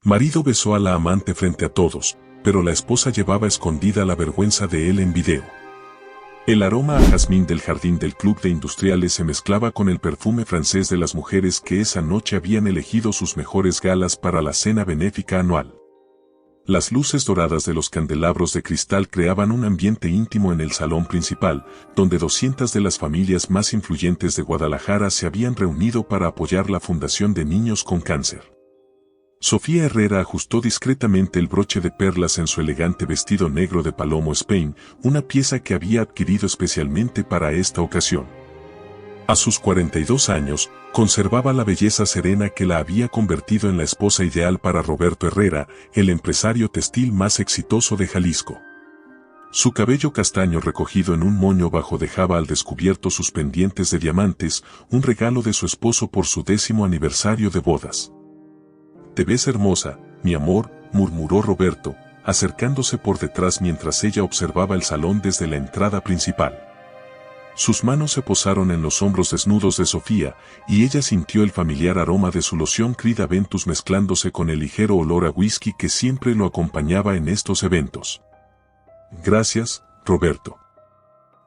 Marido besó a la amante frente a todos, pero la esposa llevaba escondida la vergüenza de él en video. El aroma a jazmín del jardín del club de industriales se mezclaba con el perfume francés de las mujeres que esa noche habían elegido sus mejores galas para la cena benéfica anual. Las luces doradas de los candelabros de cristal creaban un ambiente íntimo en el salón principal, donde 200 de las familias más influyentes de Guadalajara se habían reunido para apoyar la Fundación de Niños con Cáncer. Sofía Herrera ajustó discretamente el broche de perlas en su elegante vestido negro de Palomo Spain, una pieza que había adquirido especialmente para esta ocasión. A sus 42 años, conservaba la belleza serena que la había convertido en la esposa ideal para Roberto Herrera, el empresario textil más exitoso de Jalisco. Su cabello castaño recogido en un moño bajo dejaba al descubierto sus pendientes de diamantes, un regalo de su esposo por su 10º aniversario de bodas. «Te ves hermosa, mi amor», murmuró Roberto, acercándose por detrás mientras ella observaba el salón desde la entrada principal. Sus manos se posaron en los hombros desnudos de Sofía, y ella sintió el familiar aroma de su loción Creed Aventus mezclándose con el ligero olor a whisky que siempre lo acompañaba en estos eventos. «Gracias, Roberto.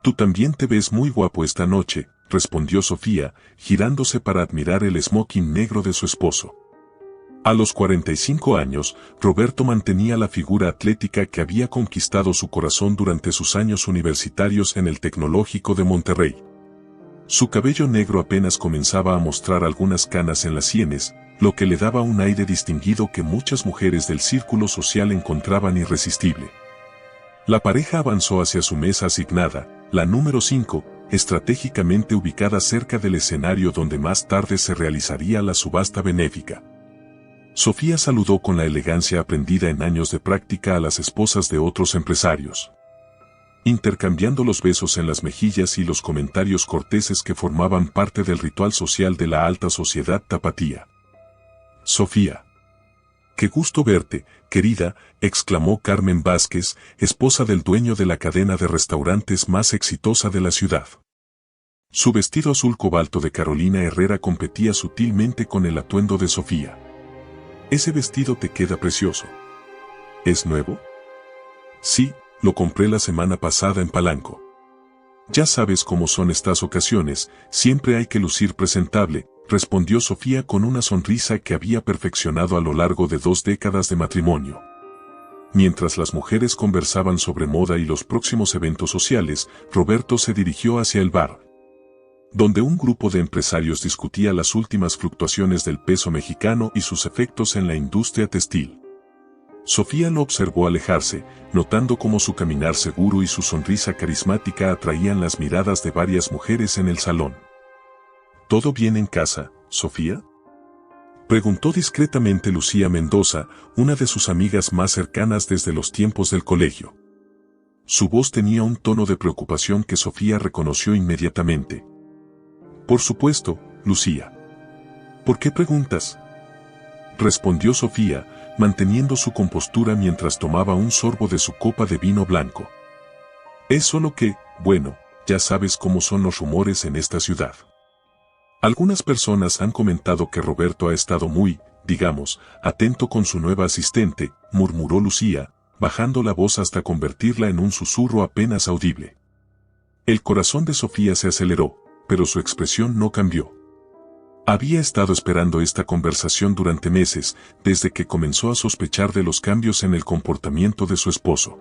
Tú también te ves muy guapo esta noche», respondió Sofía, girándose para admirar el smoking negro de su esposo. A los 45 años, Roberto mantenía la figura atlética que había conquistado su corazón durante sus años universitarios en el Tecnológico de Monterrey. Su cabello negro apenas comenzaba a mostrar algunas canas en las sienes, lo que le daba un aire distinguido que muchas mujeres del círculo social encontraban irresistible. La pareja avanzó hacia su mesa asignada, la número 5, estratégicamente ubicada cerca del escenario donde más tarde se realizaría la subasta benéfica. Sofía saludó con la elegancia aprendida en años de práctica a las esposas de otros empresarios, intercambiando los besos en las mejillas y los comentarios corteses que formaban parte del ritual social de la alta sociedad tapatía. «Sofía. Qué gusto verte, querida», exclamó Carmen Vázquez, esposa del dueño de la cadena de restaurantes más exitosa de la ciudad. Su vestido azul cobalto de Carolina Herrera competía sutilmente con el atuendo de Sofía. «Ese vestido te queda precioso». «¿Es nuevo?» «Sí, lo compré la semana pasada en Palanco». «Ya sabes cómo son estas ocasiones, siempre hay que lucir presentable», respondió Sofía con una sonrisa que había perfeccionado a lo largo de 2 décadas de matrimonio. Mientras las mujeres conversaban sobre moda y los próximos eventos sociales, Roberto se dirigió hacia el bar, donde un grupo de empresarios discutía las últimas fluctuaciones del peso mexicano y sus efectos en la industria textil. Sofía lo observó alejarse, notando cómo su caminar seguro y su sonrisa carismática atraían las miradas de varias mujeres en el salón. «¿Todo bien en casa, Sofía?», preguntó discretamente Lucía Mendoza, una de sus amigas más cercanas desde los tiempos del colegio. Su voz tenía un tono de preocupación que Sofía reconoció inmediatamente. «Por supuesto, Lucía». «¿Por qué preguntas?», respondió Sofía, manteniendo su compostura mientras tomaba un sorbo de su copa de vino blanco. «Es solo que, bueno, ya sabes cómo son los rumores en esta ciudad. Algunas personas han comentado que Roberto ha estado muy, digamos, atento con su nueva asistente», murmuró Lucía, bajando la voz hasta convertirla en un susurro apenas audible. El corazón de Sofía se aceleró, pero su expresión no cambió. Había estado esperando esta conversación durante meses, desde que comenzó a sospechar de los cambios en el comportamiento de su esposo.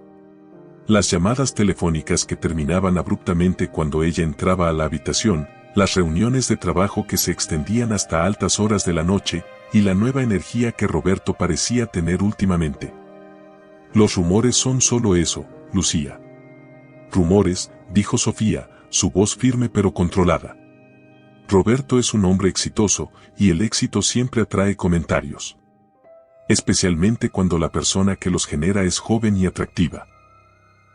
Las llamadas telefónicas que terminaban abruptamente cuando ella entraba a la habitación, las reuniones de trabajo que se extendían hasta altas horas de la noche, y la nueva energía que Roberto parecía tener últimamente. «Los rumores son solo eso, Lucía». «Rumores», dijo Sofía, su voz firme pero controlada. «Roberto es un hombre exitoso, y el éxito siempre atrae comentarios. Especialmente cuando la persona que los genera es joven y atractiva».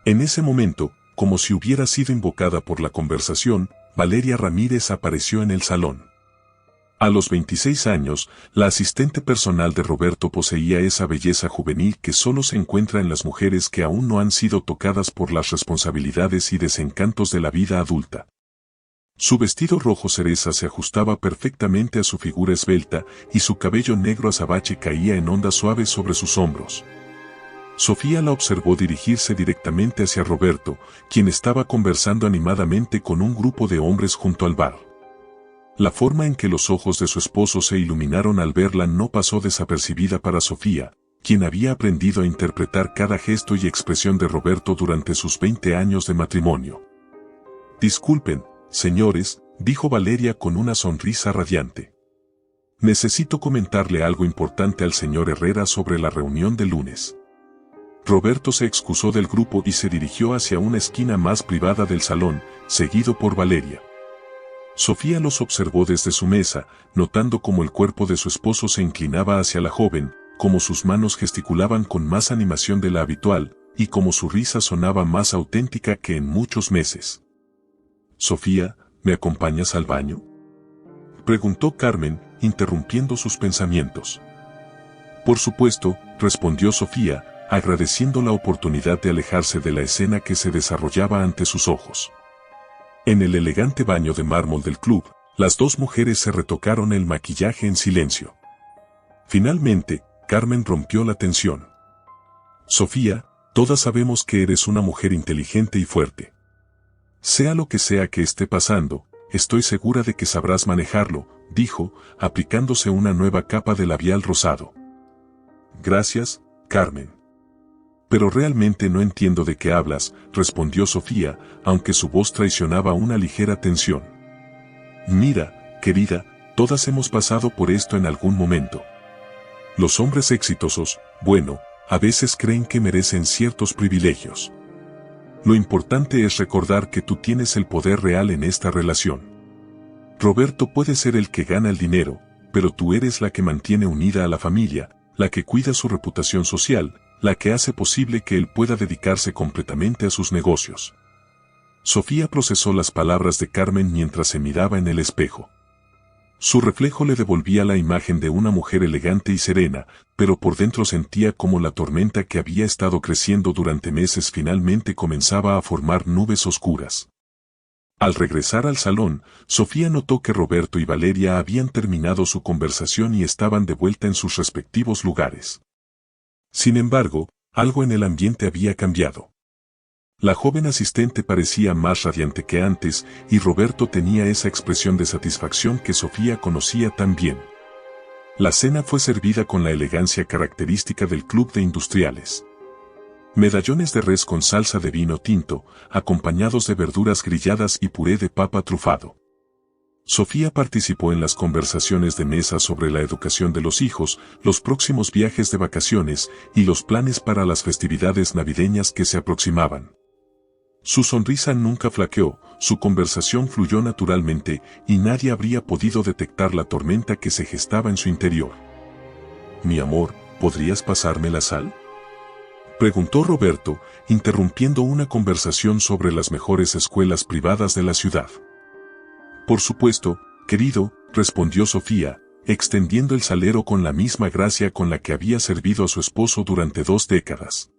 En ese momento, como si hubiera sido invocada por la conversación, Valeria Ramírez apareció en el salón. A los 26 años, la asistente personal de Roberto poseía esa belleza juvenil que solo se encuentra en las mujeres que aún no han sido tocadas por las responsabilidades y desencantos de la vida adulta. Su vestido rojo cereza se ajustaba perfectamente a su figura esbelta y su cabello negro azabache caía en ondas suaves sobre sus hombros. Sofía la observó dirigirse directamente hacia Roberto, quien estaba conversando animadamente con un grupo de hombres junto al bar. La forma en que los ojos de su esposo se iluminaron al verla no pasó desapercibida para Sofía, quien había aprendido a interpretar cada gesto y expresión de Roberto durante sus 20 años de matrimonio. «Disculpen, señores», dijo Valeria con una sonrisa radiante. «Necesito comentarle algo importante al señor Herrera sobre la reunión de lunes». Roberto se excusó del grupo y se dirigió hacia una esquina más privada del salón, seguido por Valeria. Sofía los observó desde su mesa, notando cómo el cuerpo de su esposo se inclinaba hacia la joven, cómo sus manos gesticulaban con más animación de la habitual, y cómo su risa sonaba más auténtica que en muchos meses. «Sofía, ¿me acompañas al baño?», preguntó Carmen, interrumpiendo sus pensamientos. «Por supuesto», respondió Sofía, agradeciendo la oportunidad de alejarse de la escena que se desarrollaba ante sus ojos. En el elegante baño de mármol del club, las dos mujeres se retocaron el maquillaje en silencio. Finalmente, Carmen rompió la tensión. «Sofía, todas sabemos que eres una mujer inteligente y fuerte. Sea lo que sea que esté pasando, estoy segura de que sabrás manejarlo», dijo, aplicándose una nueva capa de labial rosado. «Gracias, Carmen». «Pero realmente no entiendo de qué hablas», respondió Sofía, aunque su voz traicionaba una ligera tensión. «Mira, querida, todas hemos pasado por esto en algún momento. Los hombres exitosos, bueno, a veces creen que merecen ciertos privilegios. Lo importante es recordar que tú tienes el poder real en esta relación. Roberto puede ser el que gana el dinero, pero tú eres la que mantiene unida a la familia, la que cuida su reputación social, la que hace posible que él pueda dedicarse completamente a sus negocios». Sofía procesó las palabras de Carmen mientras se miraba en el espejo. Su reflejo le devolvía la imagen de una mujer elegante y serena, pero por dentro sentía como la tormenta que había estado creciendo durante meses finalmente comenzaba a formar nubes oscuras. Al regresar al salón, Sofía notó que Roberto y Valeria habían terminado su conversación y estaban de vuelta en sus respectivos lugares. Sin embargo, algo en el ambiente había cambiado. La joven asistente parecía más radiante que antes, y Roberto tenía esa expresión de satisfacción que Sofía conocía tan bien. La cena fue servida con la elegancia característica del club de industriales. Medallones de res con salsa de vino tinto, acompañados de verduras grilladas y puré de papa trufado. Sofía participó en las conversaciones de mesa sobre la educación de los hijos, los próximos viajes de vacaciones y los planes para las festividades navideñas que se aproximaban. Su sonrisa nunca flaqueó, su conversación fluyó naturalmente y nadie habría podido detectar la tormenta que se gestaba en su interior. «Mi amor, ¿podrías pasarme la sal?», preguntó Roberto, interrumpiendo una conversación sobre las mejores escuelas privadas de la ciudad. «Por supuesto, querido», respondió Sofía, extendiendo el salero con la misma gracia con la que había servido a su esposo durante 2 décadas.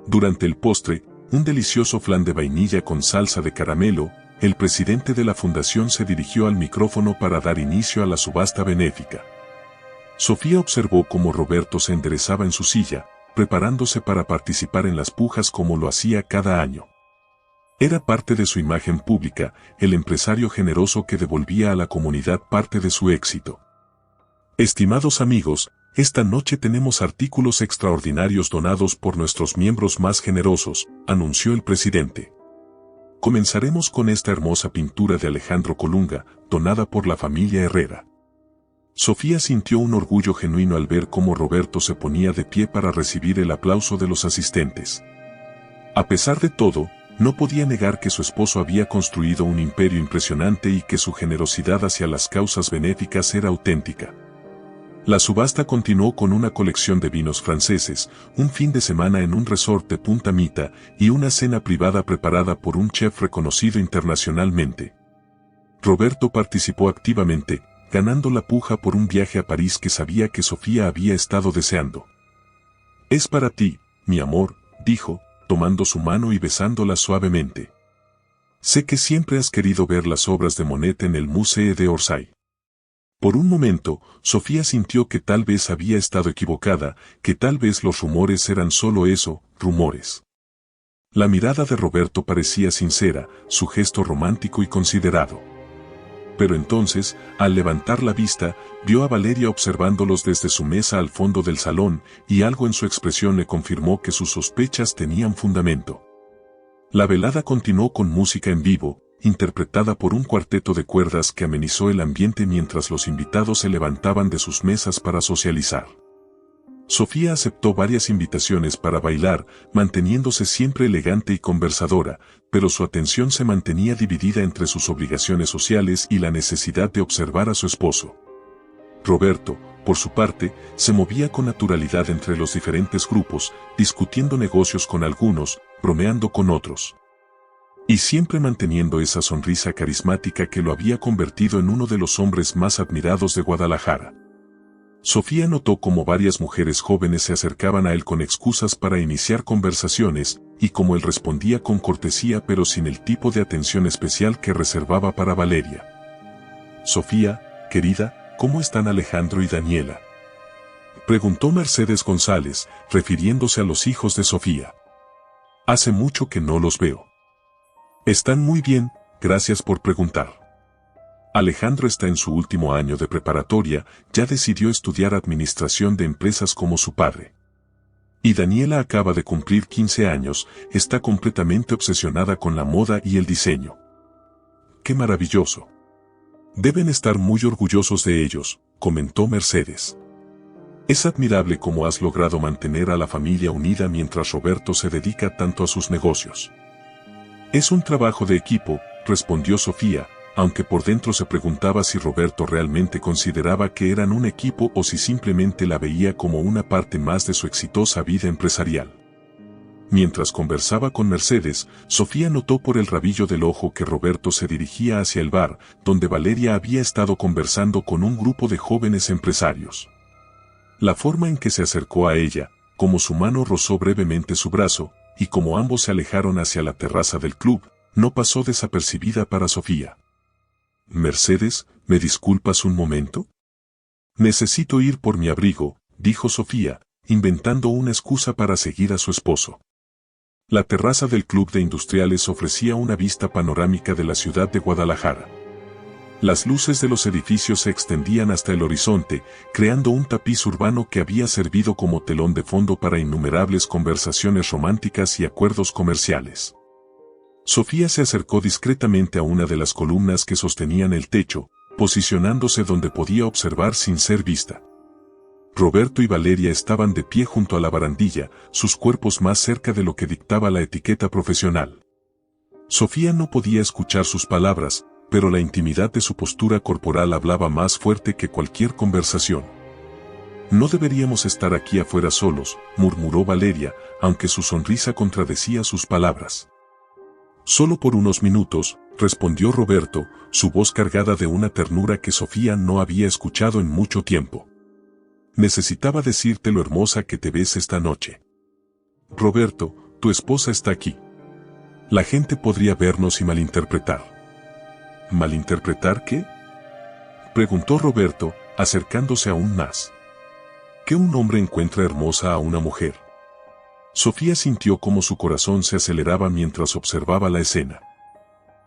Durante el postre, un delicioso flan de vainilla con salsa de caramelo, el presidente de la fundación se dirigió al micrófono para dar inicio a la subasta benéfica. Sofía observó cómo Roberto se enderezaba en su silla, preparándose para participar en las pujas como lo hacía cada año. Era parte de su imagen pública, el empresario generoso que devolvía a la comunidad parte de su éxito. «Estimados amigos, esta noche tenemos artículos extraordinarios donados por nuestros miembros más generosos», anunció el presidente. «Comenzaremos con esta hermosa pintura de Alejandro Colunga, donada por la familia Herrera». Sofía sintió un orgullo genuino al ver cómo Roberto se ponía de pie para recibir el aplauso de los asistentes. A pesar de todo, no podía negar que su esposo había construido un imperio impresionante y que su generosidad hacia las causas benéficas era auténtica. La subasta continuó con una colección de vinos franceses, un fin de semana en un resort de Punta Mita y una cena privada preparada por un chef reconocido internacionalmente. Roberto participó activamente, ganando la puja por un viaje a París que sabía que Sofía había estado deseando. «Es para ti, mi amor», dijo, tomando su mano y besándola suavemente. Sé que siempre has querido ver las obras de Monet en el Musée d'Orsay. Por un momento, Sofía sintió que tal vez había estado equivocada, que tal vez los rumores eran solo eso, rumores. La mirada de Roberto parecía sincera, su gesto romántico y considerado. Pero entonces, al levantar la vista, vio a Valeria observándolos desde su mesa al fondo del salón, y algo en su expresión le confirmó que sus sospechas tenían fundamento. La velada continuó con música en vivo, interpretada por un cuarteto de cuerdas que amenizó el ambiente mientras los invitados se levantaban de sus mesas para socializar. Sofía aceptó varias invitaciones para bailar, manteniéndose siempre elegante y conversadora, pero su atención se mantenía dividida entre sus obligaciones sociales y la necesidad de observar a su esposo. Roberto, por su parte, se movía con naturalidad entre los diferentes grupos, discutiendo negocios con algunos, bromeando con otros. Y siempre manteniendo esa sonrisa carismática que lo había convertido en uno de los hombres más admirados de Guadalajara. Sofía notó cómo varias mujeres jóvenes se acercaban a él con excusas para iniciar conversaciones, y cómo él respondía con cortesía pero sin el tipo de atención especial que reservaba para Valeria. «Sofía, querida, ¿cómo están Alejandro y Daniela?», preguntó Mercedes González, refiriéndose a los hijos de Sofía. «Hace mucho que no los veo». «Están muy bien, gracias por preguntar. Alejandro está en su último año de preparatoria, ya decidió estudiar administración de empresas como su padre. Y Daniela acaba de cumplir 15 años, está completamente obsesionada con la moda y el diseño». «¡Qué maravilloso! Deben estar muy orgullosos de ellos», comentó Mercedes. «Es admirable cómo has logrado mantener a la familia unida mientras Roberto se dedica tanto a sus negocios». «Es un trabajo de equipo», respondió Sofía, aunque por dentro se preguntaba si Roberto realmente consideraba que eran un equipo o si simplemente la veía como una parte más de su exitosa vida empresarial. Mientras conversaba con Mercedes, Sofía notó por el rabillo del ojo que Roberto se dirigía hacia el bar, donde Valeria había estado conversando con un grupo de jóvenes empresarios. La forma en que se acercó a ella, como su mano rozó brevemente su brazo, y como ambos se alejaron hacia la terraza del club, no pasó desapercibida para Sofía. «Mercedes, ¿me disculpas un momento? Necesito ir por mi abrigo», dijo Sofía, inventando una excusa para seguir a su esposo. La terraza del Club de Industriales ofrecía una vista panorámica de la ciudad de Guadalajara. Las luces de los edificios se extendían hasta el horizonte, creando un tapiz urbano que había servido como telón de fondo para innumerables conversaciones románticas y acuerdos comerciales. Sofía se acercó discretamente a una de las columnas que sostenían el techo, posicionándose donde podía observar sin ser vista. Roberto y Valeria estaban de pie junto a la barandilla, sus cuerpos más cerca de lo que dictaba la etiqueta profesional. Sofía no podía escuchar sus palabras, pero la intimidad de su postura corporal hablaba más fuerte que cualquier conversación. «No deberíamos estar aquí afuera solos», murmuró Valeria, aunque su sonrisa contradecía sus palabras. «Solo por unos minutos», respondió Roberto, su voz cargada de una ternura que Sofía no había escuchado en mucho tiempo. «Necesitaba decirte lo hermosa que te ves esta noche. Roberto, tu esposa está aquí. La gente podría vernos y malinterpretar». «¿Malinterpretar qué?», preguntó Roberto, acercándose aún más. «¿Que un hombre encuentra hermosa a una mujer?». Sofía sintió como su corazón se aceleraba mientras observaba la escena.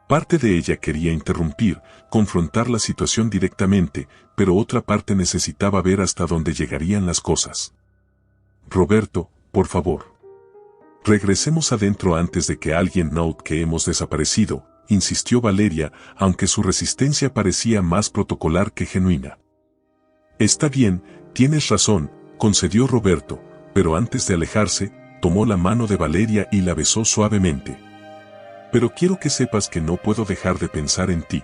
Parte de ella quería interrumpir, confrontar la situación directamente, pero otra parte necesitaba ver hasta dónde llegarían las cosas. «Roberto, por favor. Regresemos adentro antes de que alguien note que hemos desaparecido», insistió Valeria, aunque su resistencia parecía más protocolar que genuina. «Está bien, tienes razón», concedió Roberto, pero antes de alejarse, tomó la mano de Valeria y la besó suavemente. «Pero quiero que sepas que no puedo dejar de pensar en ti».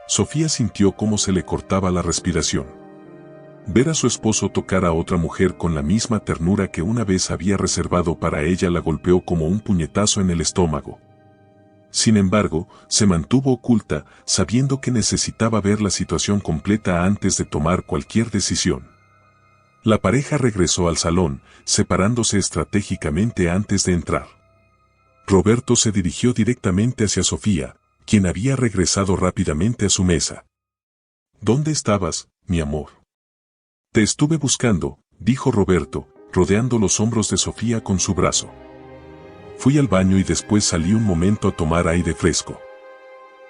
Sofía sintió cómo se le cortaba la respiración. Ver a su esposo tocar a otra mujer con la misma ternura que una vez había reservado para ella la golpeó como un puñetazo en el estómago. Sin embargo, se mantuvo oculta, sabiendo que necesitaba ver la situación completa antes de tomar cualquier decisión. La pareja regresó al salón, separándose estratégicamente antes de entrar. Roberto se dirigió directamente hacia Sofía, quien había regresado rápidamente a su mesa. ¿Dónde estabas, mi amor? Te estuve buscando, dijo Roberto, rodeando los hombros de Sofía con su brazo. Fui al baño y después salí un momento a tomar aire fresco.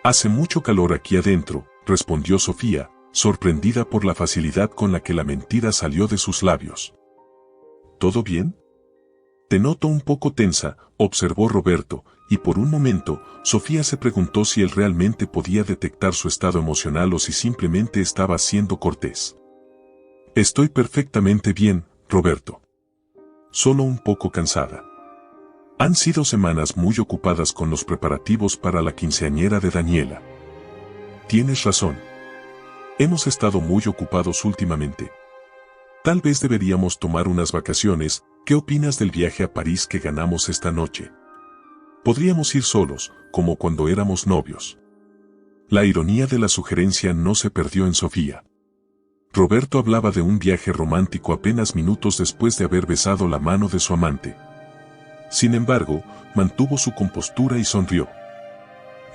Hace mucho calor aquí adentro, respondió Sofía, sorprendida por la facilidad con la que la mentira salió de sus labios. ¿Todo bien? Te noto un poco tensa, observó Roberto, y por un momento, Sofía se preguntó si él realmente podía detectar su estado emocional o si simplemente estaba siendo cortés. Estoy perfectamente bien, Roberto. Solo un poco cansada. Han sido semanas muy ocupadas con los preparativos para la quinceañera de Daniela. Tienes razón. Hemos estado muy ocupados últimamente. Tal vez deberíamos tomar unas vacaciones. ¿Qué opinas del viaje a París que ganamos esta noche? Podríamos ir solos, como cuando éramos novios. La ironía de la sugerencia no se perdió en Sofía. Roberto hablaba de un viaje romántico apenas minutos después de haber besado la mano de su amante. Sin embargo, mantuvo su compostura y sonrió.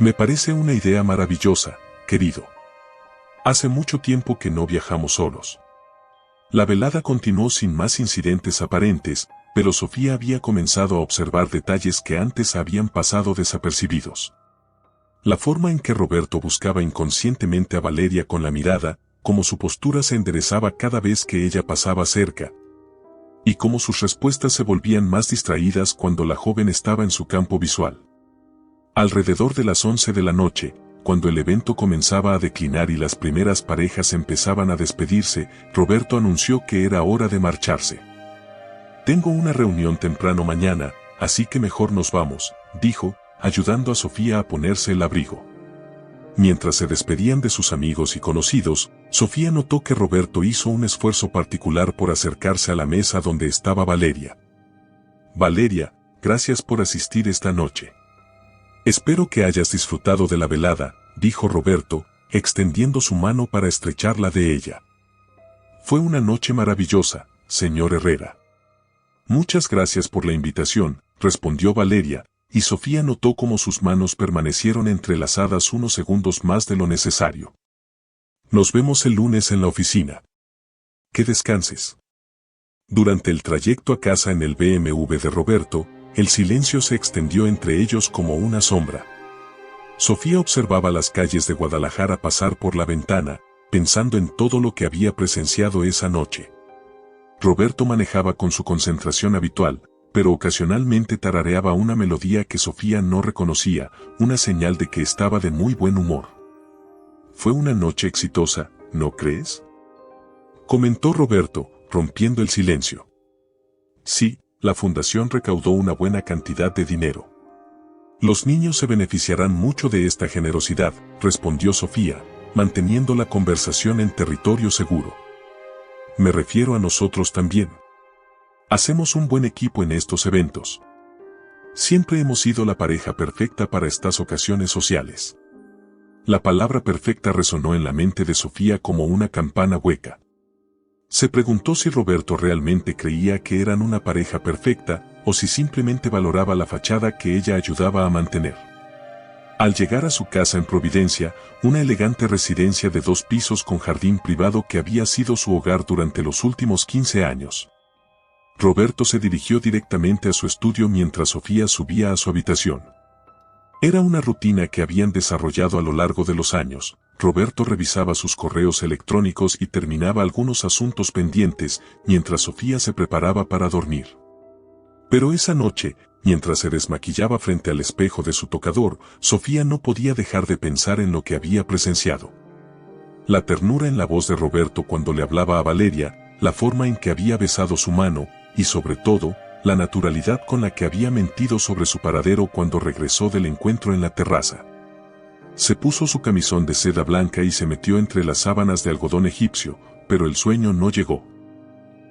Me parece una idea maravillosa, querido. Hace mucho tiempo que no viajamos solos. La velada continuó sin más incidentes aparentes, pero Sofía había comenzado a observar detalles que antes habían pasado desapercibidos. La forma en que Roberto buscaba inconscientemente a Valeria con la mirada, cómo su postura se enderezaba cada vez que ella pasaba cerca, y cómo sus respuestas se volvían más distraídas cuando la joven estaba en su campo visual. Alrededor de las 11 de la noche, cuando el evento comenzaba a declinar y las primeras parejas empezaban a despedirse, Roberto anunció que era hora de marcharse. Tengo una reunión temprano mañana, así que mejor nos vamos, dijo, ayudando a Sofía a ponerse el abrigo. Mientras se despedían de sus amigos y conocidos, Sofía notó que Roberto hizo un esfuerzo particular por acercarse a la mesa donde estaba Valeria. Valeria, gracias por asistir esta noche. Espero que hayas disfrutado de la velada, dijo Roberto, extendiendo su mano para estrecharla de ella. Fue una noche maravillosa, señor Herrera. Muchas gracias por la invitación, respondió Valeria, y Sofía notó cómo sus manos permanecieron entrelazadas unos segundos más de lo necesario. Nos vemos el lunes en la oficina. Que descanses. Durante el trayecto a casa en el BMW de Roberto, el silencio se extendió entre ellos como una sombra. Sofía observaba las calles de Guadalajara pasar por la ventana, pensando en todo lo que había presenciado esa noche. Roberto manejaba con su concentración habitual, pero ocasionalmente tarareaba una melodía que Sofía no reconocía, una señal de que estaba de muy buen humor. Fue una noche exitosa, ¿no crees? Comentó Roberto, rompiendo el silencio. Sí, la fundación recaudó una buena cantidad de dinero. Los niños se beneficiarán mucho de esta generosidad, respondió Sofía, manteniendo la conversación en territorio seguro. Me refiero a nosotros también. Hacemos un buen equipo en estos eventos. Siempre hemos sido la pareja perfecta para estas ocasiones sociales. La palabra perfecta resonó en la mente de Sofía como una campana hueca. Se preguntó si Roberto realmente creía que eran una pareja perfecta, o si simplemente valoraba la fachada que ella ayudaba a mantener. Al llegar a su casa en Providencia, una elegante residencia de 2 pisos con jardín privado que había sido su hogar durante los últimos 15 años, Roberto se dirigió directamente a su estudio mientras Sofía subía a su habitación. Era una rutina que habían desarrollado a lo largo de los años. Roberto revisaba sus correos electrónicos y terminaba algunos asuntos pendientes, mientras Sofía se preparaba para dormir. Pero esa noche, mientras se desmaquillaba frente al espejo de su tocador, Sofía no podía dejar de pensar en lo que había presenciado. La ternura en la voz de Roberto cuando le hablaba a Valeria, la forma en que había besado su mano, y sobre todo, la naturalidad con la que había mentido sobre su paradero cuando regresó del encuentro en la terraza. Se puso su camisón de seda blanca y se metió entre las sábanas de algodón egipcio, pero el sueño no llegó.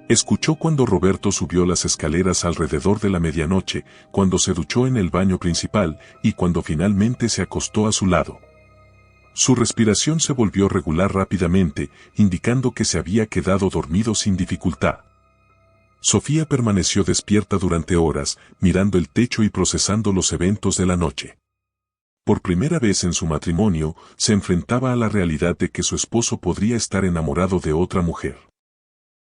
Escuchó cuando Roberto subió las escaleras alrededor de la medianoche, cuando se duchó en el baño principal y cuando finalmente se acostó a su lado. Su respiración se volvió regular rápidamente, indicando que se había quedado dormido sin dificultad. Sofía permaneció despierta durante horas, mirando el techo y procesando los eventos de la noche. Por primera vez en su matrimonio, se enfrentaba a la realidad de que su esposo podría estar enamorado de otra mujer.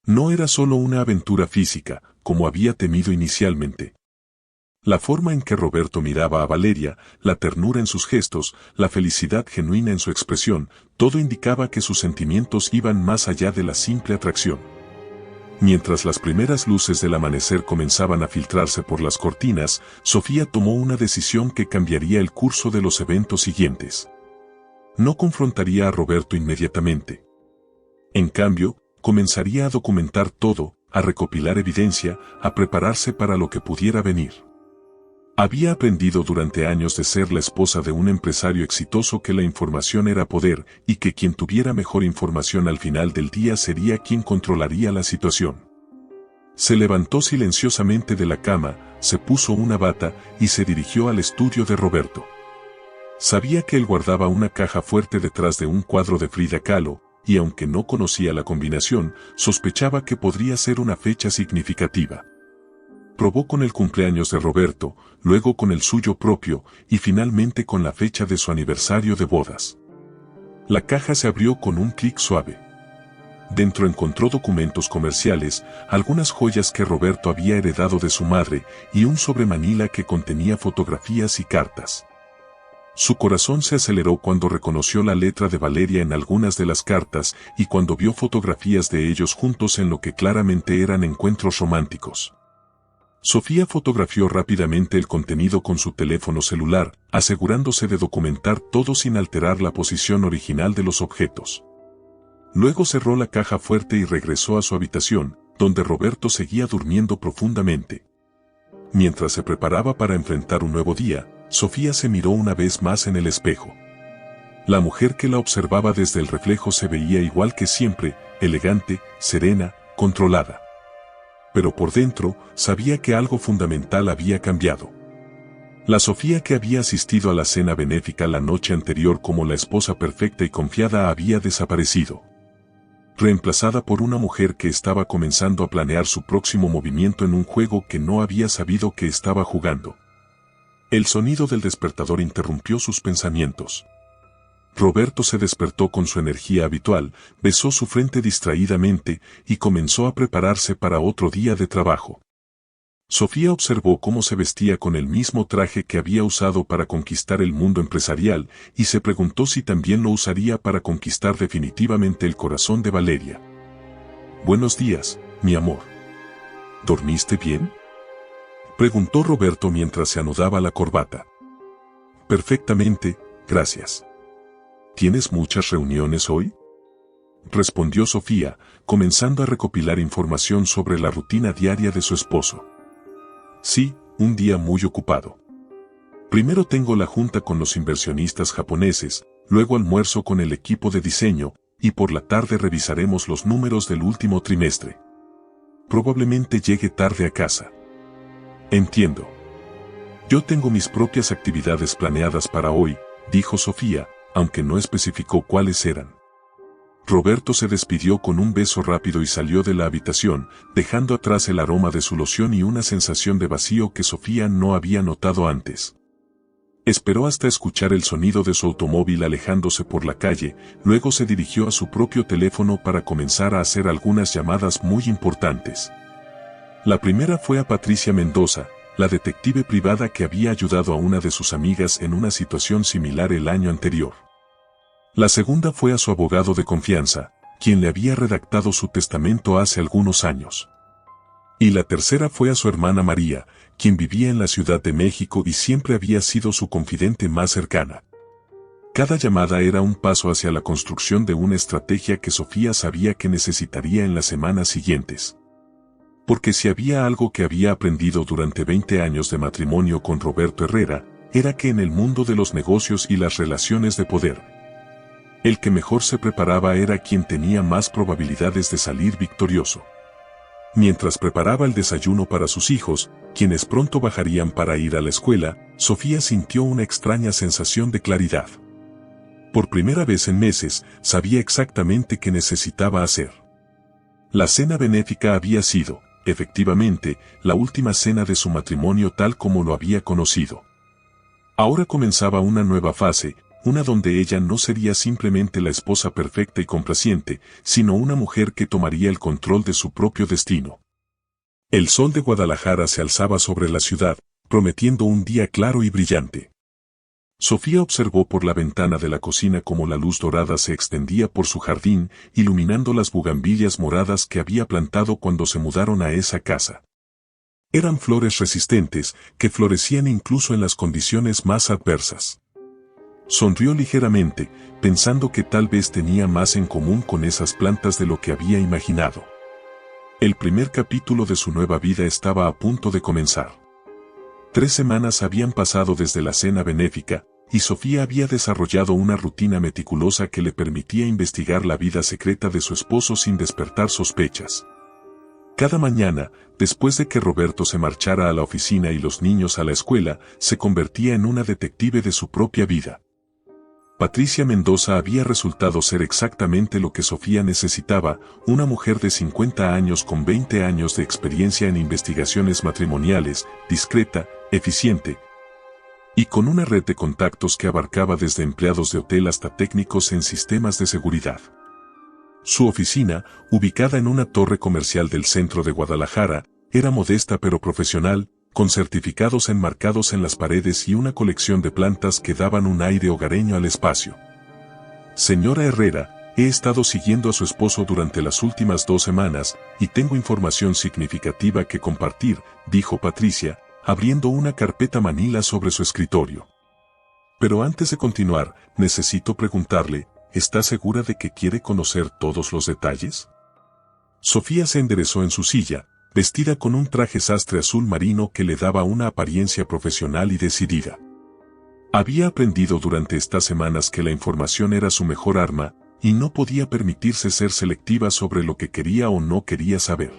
No era solo una aventura física, como había temido inicialmente. La forma en que Roberto miraba a Valeria, la ternura en sus gestos, la felicidad genuina en su expresión, todo indicaba que sus sentimientos iban más allá de la simple atracción. Mientras las primeras luces del amanecer comenzaban a filtrarse por las cortinas, Sofía tomó una decisión que cambiaría el curso de los eventos siguientes. No confrontaría a Roberto inmediatamente. En cambio, comenzaría a documentar todo, a recopilar evidencia, a prepararse para lo que pudiera venir. Había aprendido durante años de ser la esposa de un empresario exitoso que la información era poder y que quien tuviera mejor información al final del día sería quien controlaría la situación. Se levantó silenciosamente de la cama, se puso una bata y se dirigió al estudio de Roberto. Sabía que él guardaba una caja fuerte detrás de un cuadro de Frida Kahlo, y aunque no conocía la combinación, sospechaba que podría ser una fecha significativa. Probó con el cumpleaños de Roberto, luego con el suyo propio, y finalmente con la fecha de su aniversario de bodas. La caja se abrió con un clic suave. Dentro encontró documentos comerciales, algunas joyas que Roberto había heredado de su madre, y un sobremanila que contenía fotografías y cartas. Su corazón se aceleró cuando reconoció la letra de Valeria en algunas de las cartas, y cuando vio fotografías de ellos juntos en lo que claramente eran encuentros románticos. Sofía fotografió rápidamente el contenido con su teléfono celular, asegurándose de documentar todo sin alterar la posición original de los objetos. Luego cerró la caja fuerte y regresó a su habitación, donde Roberto seguía durmiendo profundamente. Mientras se preparaba para enfrentar un nuevo día, Sofía se miró una vez más en el espejo. La mujer que la observaba desde el reflejo se veía igual que siempre, elegante, serena, controlada. Pero por dentro, sabía que algo fundamental había cambiado. La Sofía que había asistido a la cena benéfica la noche anterior como la esposa perfecta y confiada había desaparecido. Reemplazada por una mujer que estaba comenzando a planear su próximo movimiento en un juego que no había sabido que estaba jugando. El sonido del despertador interrumpió sus pensamientos. Roberto se despertó con su energía habitual, besó su frente distraídamente y comenzó a prepararse para otro día de trabajo. Sofía observó cómo se vestía con el mismo traje que había usado para conquistar el mundo empresarial y se preguntó si también lo usaría para conquistar definitivamente el corazón de Valeria. «Buenos días, mi amor. ¿Dormiste bien?», preguntó Roberto mientras se anudaba la corbata. «Perfectamente, gracias». «¿Tienes muchas reuniones hoy?», respondió Sofía, comenzando a recopilar información sobre la rutina diaria de su esposo. «Sí, un día muy ocupado. Primero tengo la junta con los inversionistas japoneses, luego almuerzo con el equipo de diseño, y por la tarde revisaremos los números del último trimestre. Probablemente llegue tarde a casa». «Entiendo. Yo tengo mis propias actividades planeadas para hoy», dijo Sofía, aunque no especificó cuáles eran. Roberto se despidió con un beso rápido y salió de la habitación, dejando atrás el aroma de su loción y una sensación de vacío que Sofía no había notado antes. Esperó hasta escuchar el sonido de su automóvil alejándose por la calle, luego se dirigió a su propio teléfono para comenzar a hacer algunas llamadas muy importantes. La primera fue a Patricia Mendoza, la detective privada que había ayudado a una de sus amigas en una situación similar el año anterior. La segunda fue a su abogado de confianza, quien le había redactado su testamento hace algunos años. Y la tercera fue a su hermana María, quien vivía en la Ciudad de México y siempre había sido su confidente más cercana. Cada llamada era un paso hacia la construcción de una estrategia que Sofía sabía que necesitaría en las semanas siguientes. Porque si había algo que había aprendido durante 20 años de matrimonio con Roberto Herrera, era que en el mundo de los negocios y las relaciones de poder, el que mejor se preparaba era quien tenía más probabilidades de salir victorioso. Mientras preparaba el desayuno para sus hijos, quienes pronto bajarían para ir a la escuela, Sofía sintió una extraña sensación de claridad. Por primera vez en meses, sabía exactamente qué necesitaba hacer. La cena benéfica había sido, efectivamente, la última cena de su matrimonio tal como lo había conocido. Ahora comenzaba una nueva fase, una donde ella no sería simplemente la esposa perfecta y complaciente, sino una mujer que tomaría el control de su propio destino. El sol de Guadalajara se alzaba sobre la ciudad, prometiendo un día claro y brillante. Sofía observó por la ventana de la cocina cómo la luz dorada se extendía por su jardín, iluminando las bugambilias moradas que había plantado cuando se mudaron a esa casa. Eran flores resistentes, que florecían incluso en las condiciones más adversas. Sonrió ligeramente, pensando que tal vez tenía más en común con esas plantas de lo que había imaginado. El primer capítulo de su nueva vida estaba a punto de comenzar. 3 semanas habían pasado desde la cena benéfica, y Sofía había desarrollado una rutina meticulosa que le permitía investigar la vida secreta de su esposo sin despertar sospechas. Cada mañana, después de que Roberto se marchara a la oficina y los niños a la escuela, se convertía en una detective de su propia vida. Patricia Mendoza había resultado ser exactamente lo que Sofía necesitaba, una mujer de 50 años con 20 años de experiencia en investigaciones matrimoniales, discreta, eficiente, y con una red de contactos que abarcaba desde empleados de hotel hasta técnicos en sistemas de seguridad. Su oficina, ubicada en una torre comercial del centro de Guadalajara, era modesta pero profesional, con certificados enmarcados en las paredes y una colección de plantas que daban un aire hogareño al espacio. Señora Herrera, he estado siguiendo a su esposo durante las últimas 2 semanas, y tengo información significativa que compartir, dijo Patricia, abriendo una carpeta manila sobre su escritorio. Pero antes de continuar, necesito preguntarle, ¿está segura de que quiere conocer todos los detalles? Sofía se enderezó en su silla, vestida con un traje sastre azul marino que le daba una apariencia profesional y decidida. Había aprendido durante estas semanas que la información era su mejor arma, y no podía permitirse ser selectiva sobre lo que quería o no quería saber.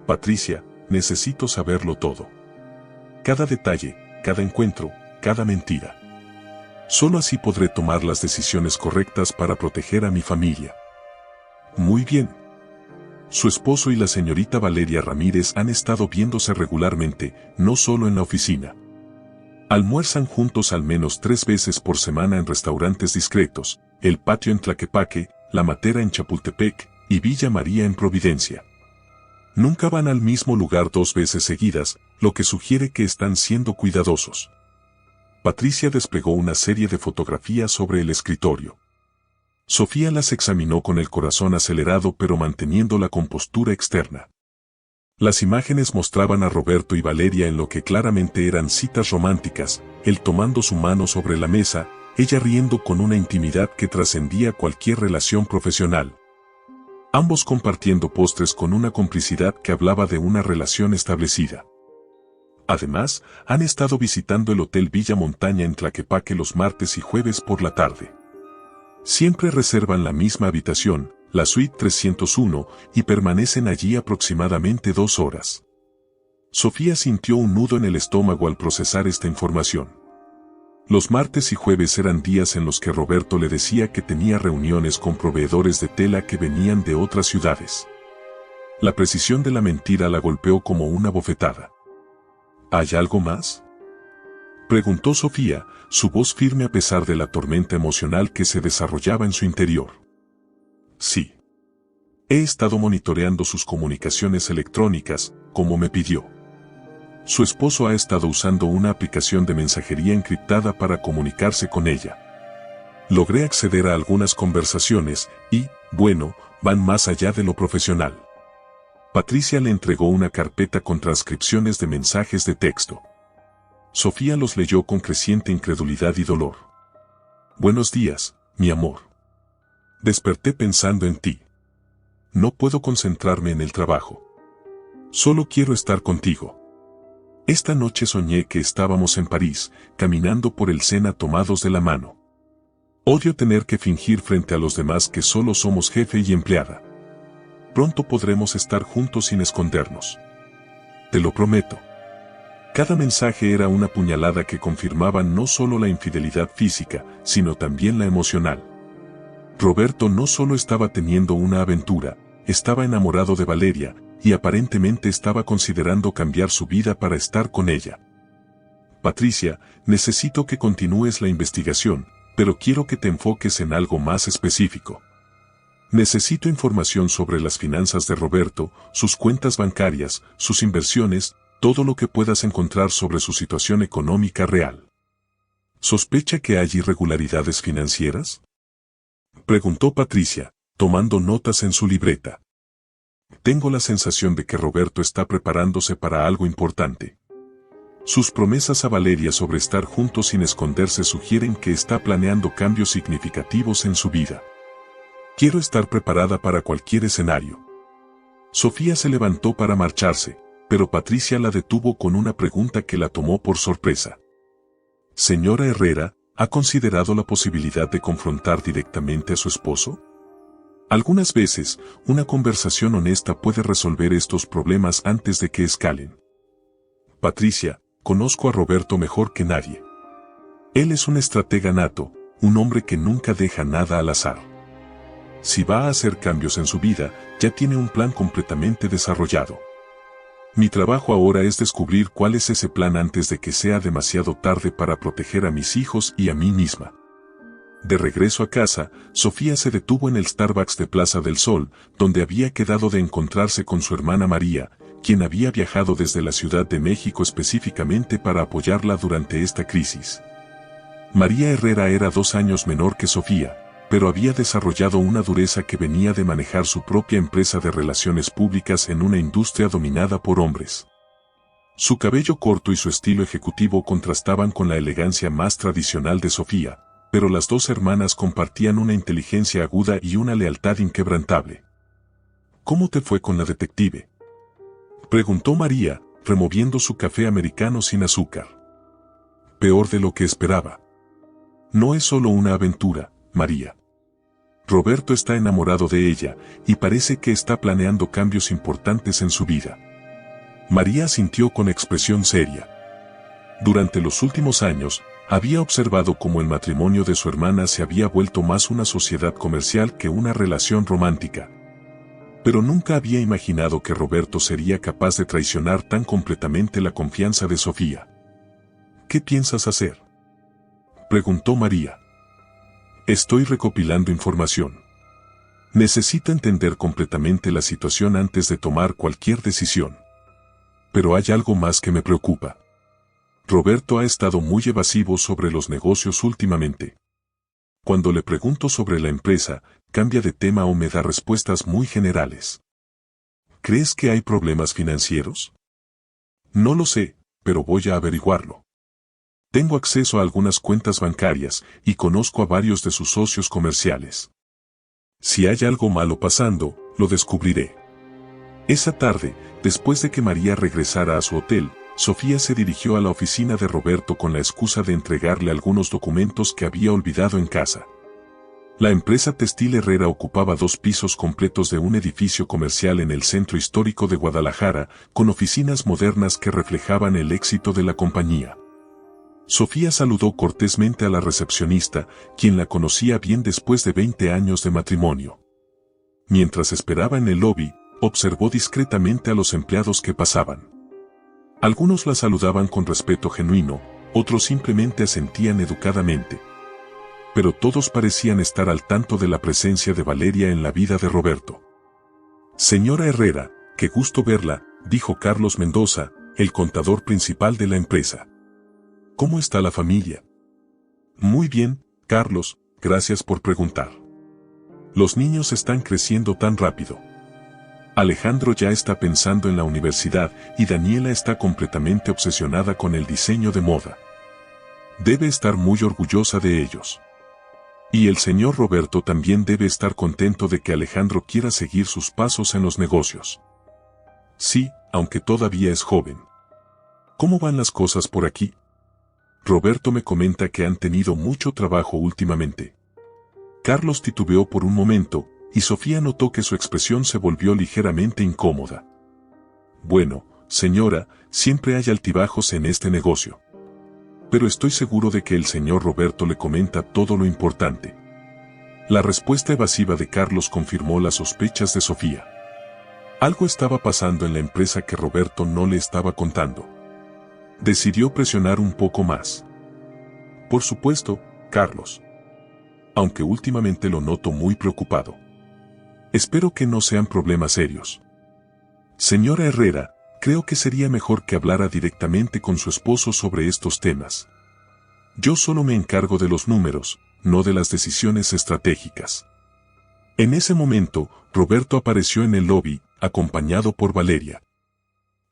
Patricia, necesito saberlo todo. Cada detalle, cada encuentro, cada mentira. Solo así podré tomar las decisiones correctas para proteger a mi familia. Muy bien. Su esposo y la señorita Valeria Ramírez han estado viéndose regularmente, no solo en la oficina. Almuerzan juntos al menos 3 veces por semana en restaurantes discretos, El Patio en Tlaquepaque, La Matera en Chapultepec y Villa María en Providencia. Nunca van al mismo lugar 2 veces seguidas, lo que sugiere que están siendo cuidadosos. Patricia desplegó una serie de fotografías sobre el escritorio. Sofía las examinó con el corazón acelerado pero manteniendo la compostura externa. Las imágenes mostraban a Roberto y Valeria en lo que claramente eran citas románticas, él tomando su mano sobre la mesa, ella riendo con una intimidad que trascendía cualquier relación profesional. Ambos compartiendo postres con una complicidad que hablaba de una relación establecida. Además, han estado visitando el Hotel Villa Montaña en Tlaquepaque los martes y jueves por la tarde. Siempre reservan la misma habitación, la suite 301, y permanecen allí aproximadamente 2 horas. Sofía sintió un nudo en el estómago al procesar esta información. Los martes y jueves eran días en los que Roberto le decía que tenía reuniones con proveedores de tela que venían de otras ciudades. La precisión de la mentira la golpeó como una bofetada. ¿Hay algo más?, preguntó Sofía, su voz firme a pesar de la tormenta emocional que se desarrollaba en su interior. Sí. He estado monitoreando sus comunicaciones electrónicas, como me pidió. Su esposo ha estado usando una aplicación de mensajería encriptada para comunicarse con ella. Logré acceder a algunas conversaciones y, bueno, van más allá de lo profesional. Patricia le entregó una carpeta con transcripciones de mensajes de texto. Sofía los leyó con creciente incredulidad y dolor. Buenos días, mi amor. Desperté pensando en ti. No puedo concentrarme en el trabajo. Solo quiero estar contigo. Esta noche soñé que estábamos en París, caminando por el Sena tomados de la mano. Odio tener que fingir frente a los demás que solo somos jefe y empleada. Pronto podremos estar juntos sin escondernos. Te lo prometo. Cada mensaje era una puñalada que confirmaba no solo la infidelidad física, sino también la emocional. Roberto no solo estaba teniendo una aventura, estaba enamorado de Valeria, y aparentemente estaba considerando cambiar su vida para estar con ella. Patricia, necesito que continúes la investigación, pero quiero que te enfoques en algo más específico. Necesito información sobre las finanzas de Roberto, sus cuentas bancarias, sus inversiones, todo lo que puedas encontrar sobre su situación económica real. ¿Sospecha que hay irregularidades financieras?, preguntó Patricia, tomando notas en su libreta. Tengo la sensación de que Roberto está preparándose para algo importante. Sus promesas a Valeria sobre estar juntos sin esconderse sugieren que está planeando cambios significativos en su vida. Quiero estar preparada para cualquier escenario. Sofía se levantó para marcharse, pero Patricia la detuvo con una pregunta que la tomó por sorpresa. Señora Herrera, ¿ha considerado la posibilidad de confrontar directamente a su esposo? Algunas veces, una conversación honesta puede resolver estos problemas antes de que escalen. Patricia, conozco a Roberto mejor que nadie. Él es un estratega nato, un hombre que nunca deja nada al azar. Si va a hacer cambios en su vida, ya tiene un plan completamente desarrollado. Mi trabajo ahora es descubrir cuál es ese plan antes de que sea demasiado tarde para proteger a mis hijos y a mí misma. De regreso a casa, Sofía se detuvo en el Starbucks de Plaza del Sol, donde había quedado de encontrarse con su hermana María, quien había viajado desde la Ciudad de México específicamente para apoyarla durante esta crisis. María Herrera era 2 años menor que Sofía, pero había desarrollado una dureza que venía de manejar su propia empresa de relaciones públicas en una industria dominada por hombres. Su cabello corto y su estilo ejecutivo contrastaban con la elegancia más tradicional de Sofía, pero las dos hermanas compartían una inteligencia aguda y una lealtad inquebrantable. ¿Cómo te fue con la detective?, preguntó María, removiendo su café americano sin azúcar. Peor de lo que esperaba. No es solo una aventura, María. Roberto está enamorado de ella, y parece que está planeando cambios importantes en su vida. María asintió con expresión seria. Durante los últimos años, había observado cómo el matrimonio de su hermana se había vuelto más una sociedad comercial que una relación romántica. Pero nunca había imaginado que Roberto sería capaz de traicionar tan completamente la confianza de Sofía. ¿Qué piensas hacer?, preguntó María. Estoy recopilando información. Necesito entender completamente la situación antes de tomar cualquier decisión. Pero hay algo más que me preocupa. Roberto ha estado muy evasivo sobre los negocios últimamente. Cuando le pregunto sobre la empresa, cambia de tema o me da respuestas muy generales. ¿Crees que hay problemas financieros? No lo sé, pero voy a averiguarlo. Tengo acceso a algunas cuentas bancarias y conozco a varios de sus socios comerciales. Si hay algo malo pasando, lo descubriré. Esa tarde, después de que María regresara a su hotel, Sofía se dirigió a la oficina de Roberto con la excusa de entregarle algunos documentos que había olvidado en casa. La empresa textil Herrera ocupaba 2 pisos completos de un edificio comercial en el centro histórico de Guadalajara, con oficinas modernas que reflejaban el éxito de la compañía. Sofía saludó cortésmente a la recepcionista, quien la conocía bien después de 20 años de matrimonio. Mientras esperaba en el lobby, observó discretamente a los empleados que pasaban. Algunos la saludaban con respeto genuino, otros simplemente asentían educadamente. Pero todos parecían estar al tanto de la presencia de Valeria en la vida de Roberto. Señora Herrera, qué gusto verla, dijo Carlos Mendoza, el contador principal de la empresa. ¿Cómo está la familia? Muy bien, Carlos, gracias por preguntar. Los niños están creciendo tan rápido. Alejandro ya está pensando en la universidad y Daniela está completamente obsesionada con el diseño de moda. Debe estar muy orgullosa de ellos. Y el señor Roberto también debe estar contento de que Alejandro quiera seguir sus pasos en los negocios. Sí, aunque todavía es joven. ¿Cómo van las cosas por aquí? Roberto me comenta que han tenido mucho trabajo últimamente. Carlos titubeó por un momento, y Sofía notó que su expresión se volvió ligeramente incómoda. Bueno, señora, siempre hay altibajos en este negocio. Pero estoy seguro de que el señor Roberto le comenta todo lo importante. La respuesta evasiva de Carlos confirmó las sospechas de Sofía. Algo estaba pasando en la empresa que Roberto no le estaba contando. Decidió presionar un poco más. Por supuesto, Carlos. Aunque últimamente lo noto muy preocupado. Espero que no sean problemas serios. Señora Herrera, creo que sería mejor que hablara directamente con su esposo sobre estos temas. Yo solo me encargo de los números, no de las decisiones estratégicas. En ese momento, Roberto apareció en el lobby, acompañado por Valeria.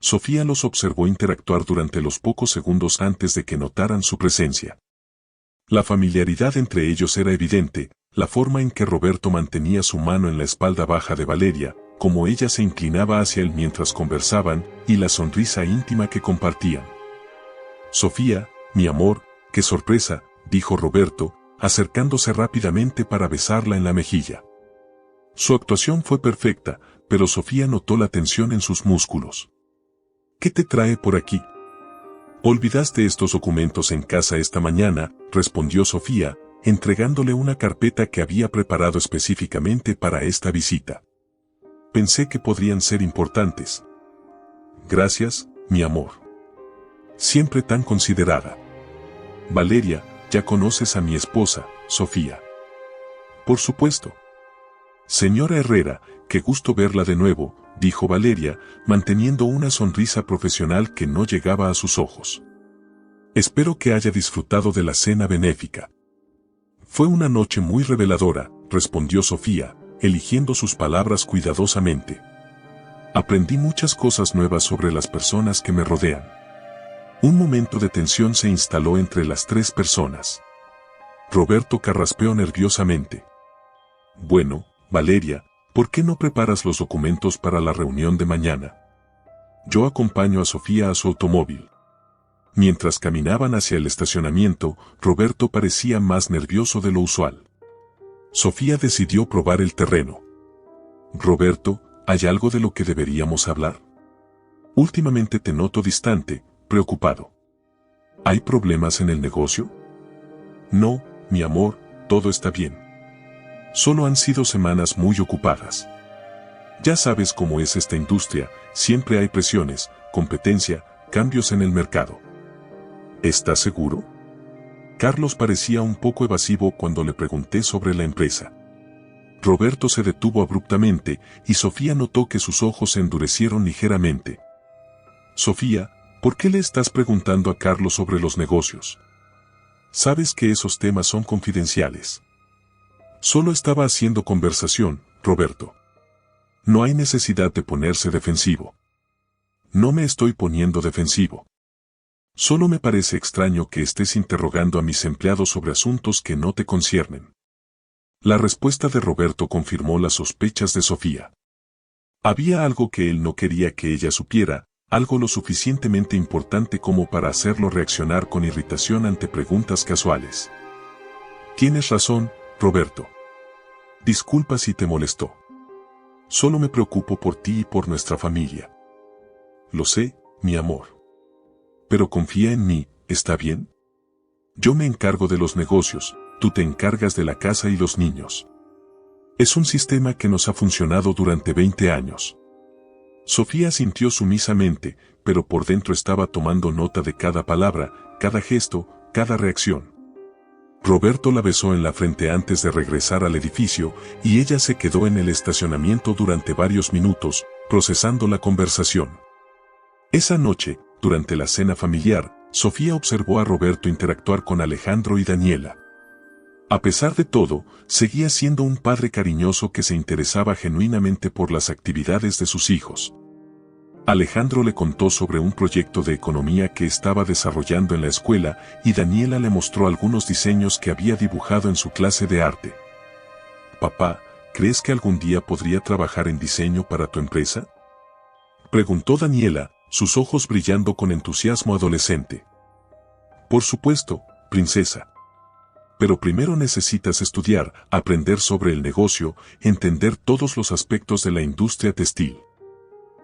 Sofía los observó interactuar durante los pocos segundos antes de que notaran su presencia. La familiaridad entre ellos era evidente, la forma en que Roberto mantenía su mano en la espalda baja de Valeria, como ella se inclinaba hacia él mientras conversaban, y la sonrisa íntima que compartían. Sofía, mi amor, qué sorpresa, dijo Roberto, acercándose rápidamente para besarla en la mejilla. Su actuación fue perfecta, pero Sofía notó la tensión en sus músculos. ¿Qué te trae por aquí? Olvidaste estos documentos en casa esta mañana, respondió Sofía, entregándole una carpeta que había preparado específicamente para esta visita. Pensé que podrían ser importantes. Gracias, mi amor. Siempre tan considerada. Valeria, ya conoces a mi esposa, Sofía. Por supuesto. Señora Herrera, qué gusto verla de nuevo, dijo Valeria, manteniendo una sonrisa profesional que no llegaba a sus ojos. Espero que haya disfrutado de la cena benéfica. Fue una noche muy reveladora, respondió Sofía, eligiendo sus palabras cuidadosamente. Aprendí muchas cosas nuevas sobre las personas que me rodean. Un momento de tensión se instaló entre las tres personas. Roberto carraspeó nerviosamente. Bueno, Valeria, ¿por qué no preparas los documentos para la reunión de mañana? Yo acompaño a Sofía a su automóvil. Mientras caminaban hacia el estacionamiento, Roberto parecía más nervioso de lo usual. Sofía decidió probar el terreno. Roberto, ¿hay algo de lo que deberíamos hablar? Últimamente te noto distante, preocupado. ¿Hay problemas en el negocio? No, mi amor, todo está bien. Solo han sido semanas muy ocupadas. Ya sabes cómo es esta industria, siempre hay presiones, competencia, cambios en el mercado. ¿Estás seguro? Carlos parecía un poco evasivo cuando le pregunté sobre la empresa. Roberto se detuvo abruptamente y Sofía notó que sus ojos se endurecieron ligeramente. Sofía, ¿por qué le estás preguntando a Carlos sobre los negocios? Sabes que esos temas son confidenciales. Solo estaba haciendo conversación, Roberto. No hay necesidad de ponerse defensivo. No me estoy poniendo defensivo. Solo me parece extraño que estés interrogando a mis empleados sobre asuntos que no te conciernen. La respuesta de Roberto confirmó las sospechas de Sofía. Había algo que él no quería que ella supiera, algo lo suficientemente importante como para hacerlo reaccionar con irritación ante preguntas casuales. Tienes razón, Roberto. Disculpa si te molestó. Solo me preocupo por ti y por nuestra familia. Lo sé, mi amor. Pero confía en mí, ¿está bien? Yo me encargo de los negocios, tú te encargas de la casa y los niños. Es un sistema que nos ha funcionado durante 20 años. Sofía sintió sumisamente, pero por dentro estaba tomando nota de cada palabra, cada gesto, cada reacción. Roberto la besó en la frente antes de regresar al edificio, y ella se quedó en el estacionamiento durante varios minutos, procesando la conversación. Esa noche, durante la cena familiar, Sofía observó a Roberto interactuar con Alejandro y Daniela. A pesar de todo, seguía siendo un padre cariñoso que se interesaba genuinamente por las actividades de sus hijos. Alejandro le contó sobre un proyecto de economía que estaba desarrollando en la escuela y Daniela le mostró algunos diseños que había dibujado en su clase de arte. Papá, ¿crees que algún día podría trabajar en diseño para tu empresa? Preguntó Daniela, sus ojos brillando con entusiasmo adolescente. Por supuesto, princesa. Pero primero necesitas estudiar, aprender sobre el negocio, entender todos los aspectos de la industria textil.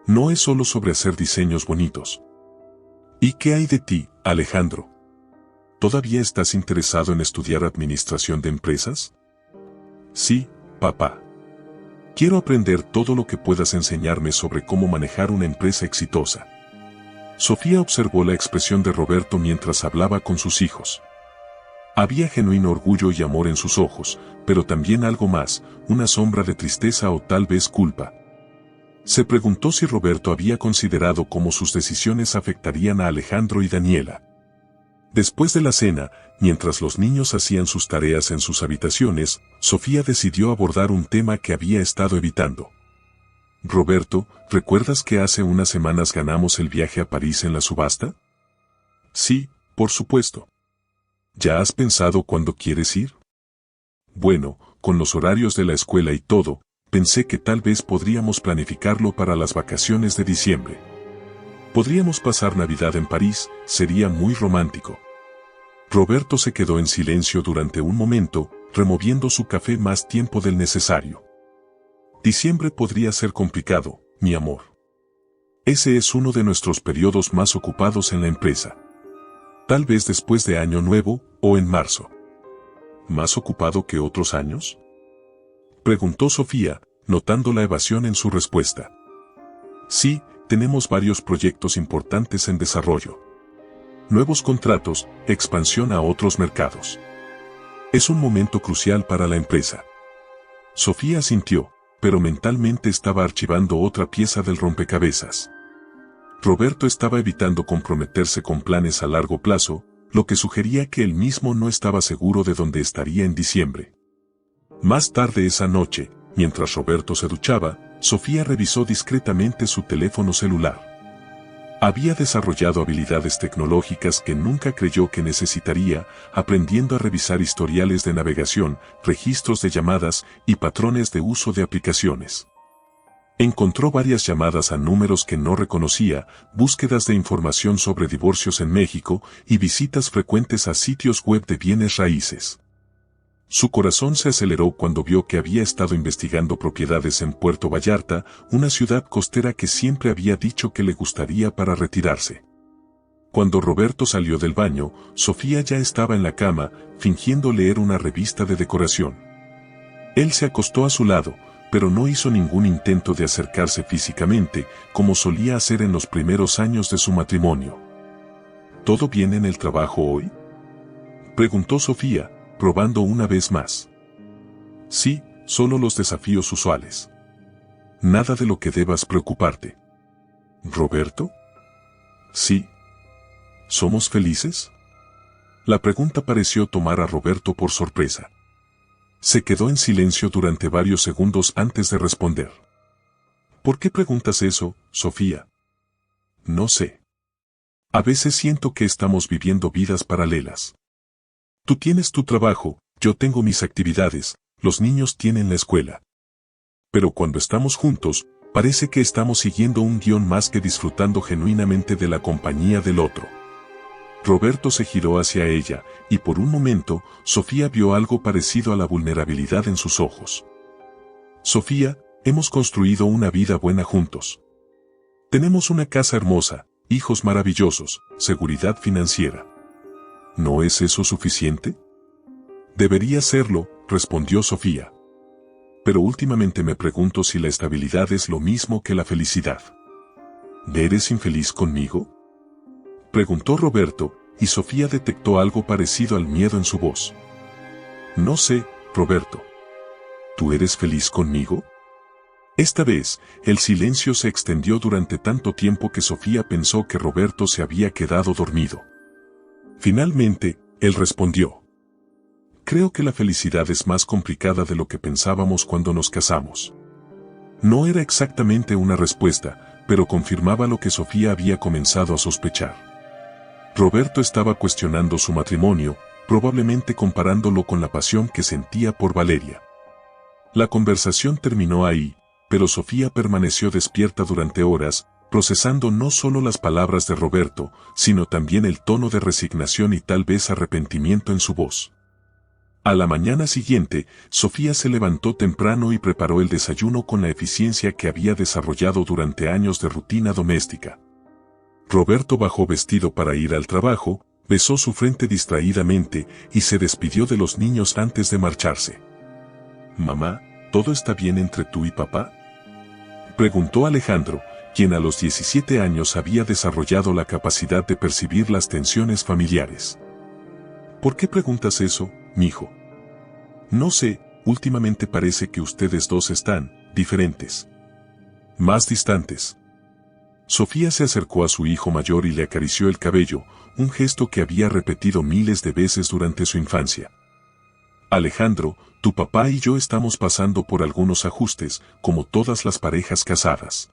No es solo sobre hacer diseños bonitos. ¿Y qué hay de ti, Alejandro? ¿Todavía estás interesado en estudiar administración de empresas? Sí, papá. Quiero aprender todo lo que puedas enseñarme sobre cómo manejar una empresa exitosa. Sofía observó la expresión de Roberto mientras hablaba con sus hijos. Había genuino orgullo y amor en sus ojos, pero también algo más, una sombra de tristeza o tal vez culpa. Se preguntó si Roberto había considerado cómo sus decisiones afectarían a Alejandro y Daniela. Después de la cena, mientras los niños hacían sus tareas en sus habitaciones, Sofía decidió abordar un tema que había estado evitando. Roberto, ¿recuerdas que hace unas semanas ganamos el viaje a París en la subasta? Sí, por supuesto. ¿Ya has pensado cuándo quieres ir? Bueno, con los horarios de la escuela y todo, pensé que tal vez podríamos planificarlo para las vacaciones de diciembre. Podríamos pasar Navidad en París, sería muy romántico. Roberto se quedó en silencio durante un momento, removiendo su café más tiempo del necesario. Diciembre podría ser complicado, mi amor. Ese es uno de nuestros periodos más ocupados en la empresa. Tal vez después de Año Nuevo, o en marzo. ¿Más ocupado que otros años? Preguntó Sofía, notando la evasión en su respuesta. Sí, tenemos varios proyectos importantes en desarrollo. Nuevos contratos, expansión a otros mercados. Es un momento crucial para la empresa. Sofía asintió, pero mentalmente estaba archivando otra pieza del rompecabezas. Roberto estaba evitando comprometerse con planes a largo plazo, lo que sugería que él mismo no estaba seguro de dónde estaría en diciembre. Más tarde esa noche, mientras Roberto se duchaba, Sofía revisó discretamente su teléfono celular. Había desarrollado habilidades tecnológicas que nunca creyó que necesitaría, aprendiendo a revisar historiales de navegación, registros de llamadas y patrones de uso de aplicaciones. Encontró varias llamadas a números que no reconocía, búsquedas de información sobre divorcios en México y visitas frecuentes a sitios web de bienes raíces. Su corazón se aceleró cuando vio que había estado investigando propiedades en Puerto Vallarta, una ciudad costera que siempre había dicho que le gustaría para retirarse. Cuando Roberto salió del baño, Sofía ya estaba en la cama, fingiendo leer una revista de decoración. Él se acostó a su lado, pero no hizo ningún intento de acercarse físicamente, como solía hacer en los primeros años de su matrimonio. ¿Todo bien en el trabajo hoy?, preguntó Sofía, probando una vez más. Sí, solo los desafíos usuales. Nada de lo que debas preocuparte. ¿Roberto? Sí. ¿Somos felices? La pregunta pareció tomar a Roberto por sorpresa. Se quedó en silencio durante varios segundos antes de responder. ¿Por qué preguntas eso, Sofía? No sé. A veces siento que estamos viviendo vidas paralelas. Tú tienes tu trabajo, yo tengo mis actividades, los niños tienen la escuela. Pero cuando estamos juntos, parece que estamos siguiendo un guión más que disfrutando genuinamente de la compañía del otro. Roberto se giró hacia ella, y por un momento, Sofía vio algo parecido a la vulnerabilidad en sus ojos. Sofía, hemos construido una vida buena juntos. Tenemos una casa hermosa, hijos maravillosos, seguridad financiera. ¿No es eso suficiente? Debería serlo, respondió Sofía. Pero últimamente me pregunto si la estabilidad es lo mismo que la felicidad. ¿Eres infeliz conmigo?, preguntó Roberto, y Sofía detectó algo parecido al miedo en su voz. No sé, Roberto. ¿Tú eres feliz conmigo? Esta vez, el silencio se extendió durante tanto tiempo que Sofía pensó que Roberto se había quedado dormido. Finalmente, él respondió. Creo que la felicidad es más complicada de lo que pensábamos cuando nos casamos. No era exactamente una respuesta, pero confirmaba lo que Sofía había comenzado a sospechar. Roberto estaba cuestionando su matrimonio, probablemente comparándolo con la pasión que sentía por Valeria. La conversación terminó ahí, pero Sofía permaneció despierta durante horas, procesando no solo las palabras de Roberto, sino también el tono de resignación y tal vez arrepentimiento en su voz. A la mañana siguiente, Sofía se levantó temprano y preparó el desayuno con la eficiencia que había desarrollado durante años de rutina doméstica. Roberto bajó vestido para ir al trabajo, besó su frente distraídamente y se despidió de los niños antes de marcharse. Mamá, ¿Todo está bien entre tú y papá?, preguntó Alejandro, quien a los 17 años había desarrollado la capacidad de percibir las tensiones familiares. ¿Por qué preguntas eso, mijo? No sé, últimamente parece que ustedes dos están diferentes. Más distantes. Sofía se acercó a su hijo mayor y le acarició el cabello, un gesto que había repetido miles de veces durante su infancia. Alejandro, tu papá y yo estamos pasando por algunos ajustes, como todas las parejas casadas.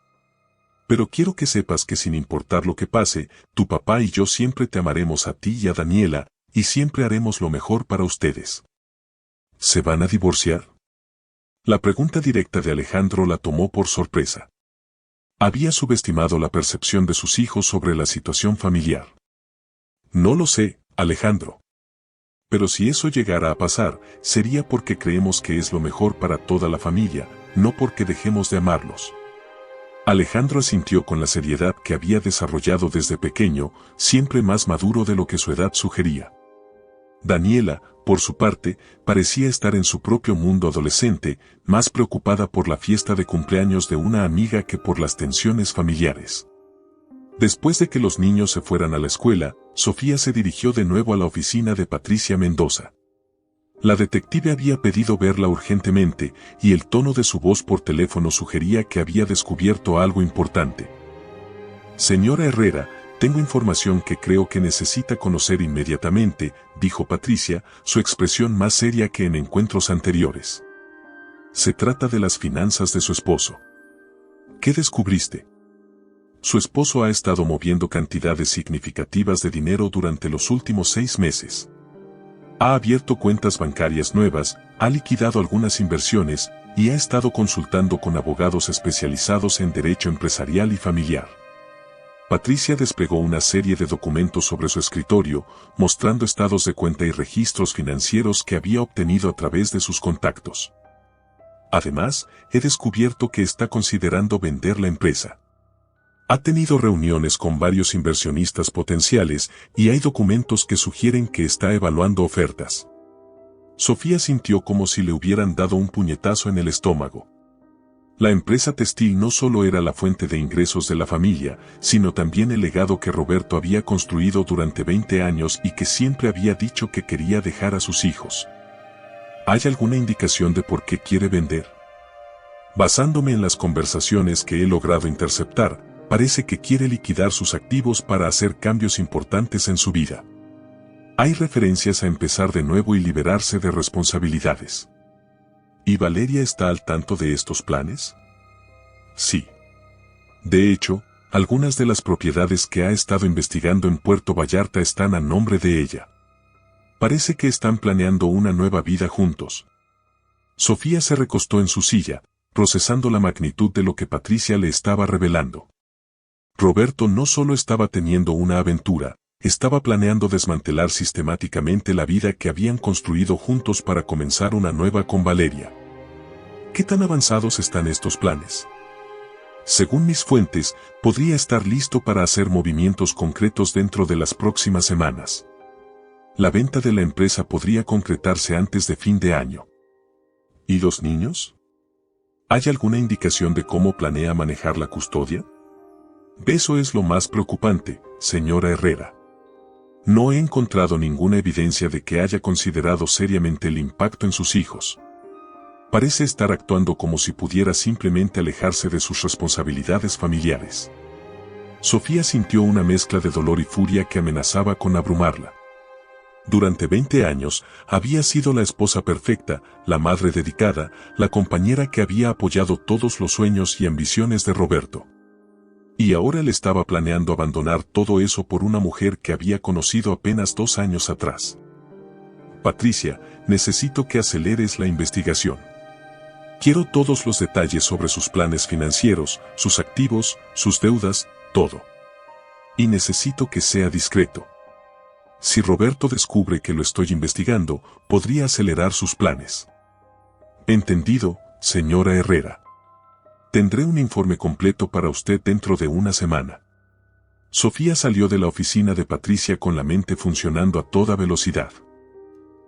Pero quiero que sepas que sin importar lo que pase, tu papá y yo siempre te amaremos a ti y a Daniela, y siempre haremos lo mejor para ustedes. ¿Se van a divorciar? La pregunta directa de Alejandro la tomó por sorpresa. Había subestimado la percepción de sus hijos sobre la situación familiar. No lo sé, Alejandro. Pero si eso llegara a pasar, sería porque creemos que es lo mejor para toda la familia, no porque dejemos de amarlos. Alejandro asintió con la seriedad que había desarrollado desde pequeño, siempre más maduro de lo que su edad sugería. Daniela, por su parte, parecía estar en su propio mundo adolescente, más preocupada por la fiesta de cumpleaños de una amiga que por las tensiones familiares. Después de que los niños se fueran a la escuela, Sofía se dirigió de nuevo a la oficina de Patricia Mendoza. La detective había pedido verla urgentemente, y el tono de su voz por teléfono sugería que había descubierto algo importante. Señora Herrera, tengo información que creo que necesita conocer inmediatamente, dijo Patricia, su expresión más seria que en encuentros anteriores. Se trata de las finanzas de su esposo. ¿Qué descubriste? Su esposo ha estado moviendo cantidades significativas de dinero durante los últimos 6 meses. Ha abierto cuentas bancarias nuevas, ha liquidado algunas inversiones, y ha estado consultando con abogados especializados en derecho empresarial y familiar. Patricia desplegó una serie de documentos sobre su escritorio, mostrando estados de cuenta y registros financieros que había obtenido a través de sus contactos. Además, he descubierto que está considerando vender la empresa. Ha tenido reuniones con varios inversionistas potenciales y hay documentos que sugieren que está evaluando ofertas. Sofía sintió como si le hubieran dado un puñetazo en el estómago. La empresa textil no solo era la fuente de ingresos de la familia, sino también el legado que Roberto había construido durante 20 años y que siempre había dicho que quería dejar a sus hijos. ¿Hay alguna indicación de por qué quiere vender? Basándome en las conversaciones que he logrado interceptar, parece que quiere liquidar sus activos para hacer cambios importantes en su vida. Hay referencias a empezar de nuevo y liberarse de responsabilidades. ¿Y Valeria está al tanto de estos planes? Sí. De hecho, algunas de las propiedades que ha estado investigando en Puerto Vallarta están a nombre de ella. Parece que están planeando una nueva vida juntos. Sofía se recostó en su silla, procesando la magnitud de lo que Patricia le estaba revelando. Roberto no solo estaba teniendo una aventura, estaba planeando desmantelar sistemáticamente la vida que habían construido juntos para comenzar una nueva con Valeria. ¿Qué tan avanzados están estos planes? Según mis fuentes, podría estar listo para hacer movimientos concretos dentro de las próximas semanas. La venta de la empresa podría concretarse antes de fin de año. ¿Y los niños? ¿Hay alguna indicación de cómo planea manejar la custodia? Eso es lo más preocupante, señora Herrera. No he encontrado ninguna evidencia de que haya considerado seriamente el impacto en sus hijos. Parece estar actuando como si pudiera simplemente alejarse de sus responsabilidades familiares. Sofía sintió una mezcla de dolor y furia que amenazaba con abrumarla. Durante 20 años, había sido la esposa perfecta, la madre dedicada, la compañera que había apoyado todos los sueños y ambiciones de Roberto. Y ahora le estaba planeando abandonar todo eso por una mujer que había conocido apenas 2 años atrás. Patricia, necesito que aceleres la investigación. Quiero todos los detalles sobre sus planes financieros, sus activos, sus deudas, todo. Y necesito que sea discreto. Si Roberto descubre que lo estoy investigando, podría acelerar sus planes. Entendido, señora Herrera. Tendré un informe completo para usted dentro de una semana. Sofía salió de la oficina de Patricia con la mente funcionando a toda velocidad.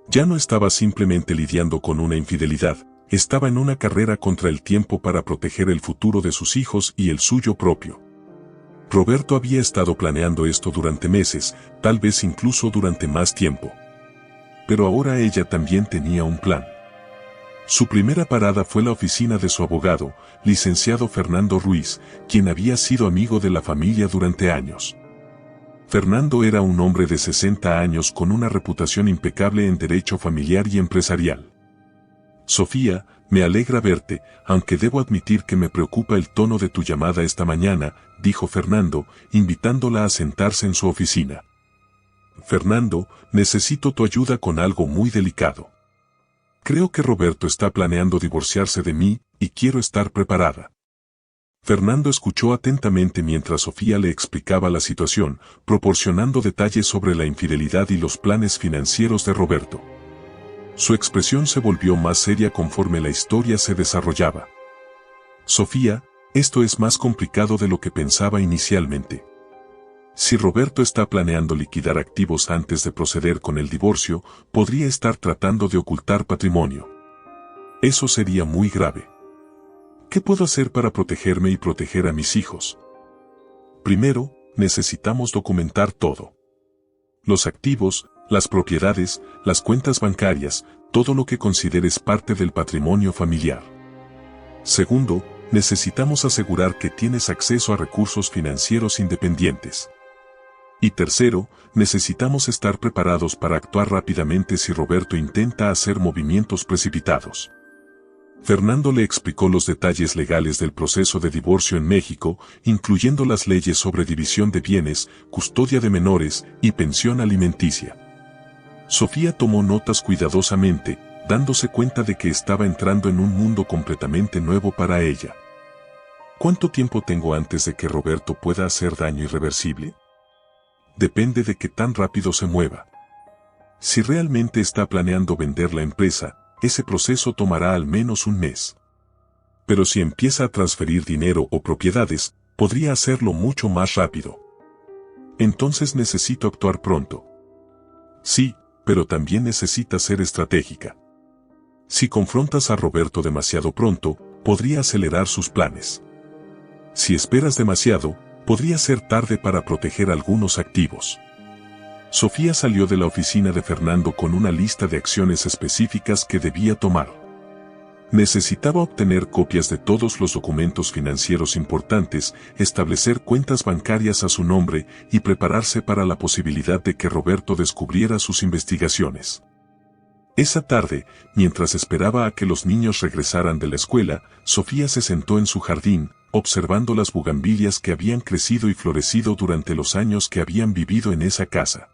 Ya no estaba simplemente lidiando con una infidelidad, estaba en una carrera contra el tiempo para proteger el futuro de sus hijos y el suyo propio. Roberto había estado planeando esto durante meses, tal vez incluso durante más tiempo. Pero ahora ella también tenía un plan. Su primera parada fue la oficina de su abogado, licenciado Fernando Ruiz, quien había sido amigo de la familia durante años. Fernando era un hombre de 60 años con una reputación impecable en derecho familiar y empresarial. Sofía, me alegra verte, aunque debo admitir que me preocupa el tono de tu llamada esta mañana, dijo Fernando, invitándola a sentarse en su oficina. Fernando, necesito tu ayuda con algo muy delicado. Creo que Roberto está planeando divorciarse de mí, y quiero estar preparada. Fernando escuchó atentamente mientras Sofía le explicaba la situación, proporcionando detalles sobre la infidelidad y los planes financieros de Roberto. Su expresión se volvió más seria conforme la historia se desarrollaba. Sofía, esto es más complicado de lo que pensaba inicialmente. Si Roberto está planeando liquidar activos antes de proceder con el divorcio, podría estar tratando de ocultar patrimonio. Eso sería muy grave. ¿Qué puedo hacer para protegerme y proteger a mis hijos? Primero, necesitamos documentar todo. Los activos, las propiedades, las cuentas bancarias, todo lo que consideres parte del patrimonio familiar. Segundo, necesitamos asegurar que tienes acceso a recursos financieros independientes. Y tercero, necesitamos estar preparados para actuar rápidamente si Roberto intenta hacer movimientos precipitados. Fernando le explicó los detalles legales del proceso de divorcio en México, incluyendo las leyes sobre división de bienes, custodia de menores y pensión alimenticia. Sofía tomó notas cuidadosamente, dándose cuenta de que estaba entrando en un mundo completamente nuevo para ella. ¿Cuánto tiempo tengo antes de que Roberto pueda hacer daño irreversible? Depende de qué tan rápido se mueva. Si realmente está planeando vender la empresa, ese proceso tomará al menos un mes. Pero si empieza a transferir dinero o propiedades, podría hacerlo mucho más rápido. Entonces necesito actuar pronto. Sí, pero también necesita ser estratégica. Si confrontas a Roberto demasiado pronto, podría acelerar sus planes. Si esperas demasiado, podría ser tarde para proteger algunos activos. Sofía salió de la oficina de Fernando con una lista de acciones específicas que debía tomar. Necesitaba obtener copias de todos los documentos financieros importantes, establecer cuentas bancarias a su nombre y prepararse para la posibilidad de que Roberto descubriera sus investigaciones. Esa tarde, mientras esperaba a que los niños regresaran de la escuela, Sofía se sentó en su jardín, observando las bugambilias que habían crecido y florecido durante los años que habían vivido en esa casa.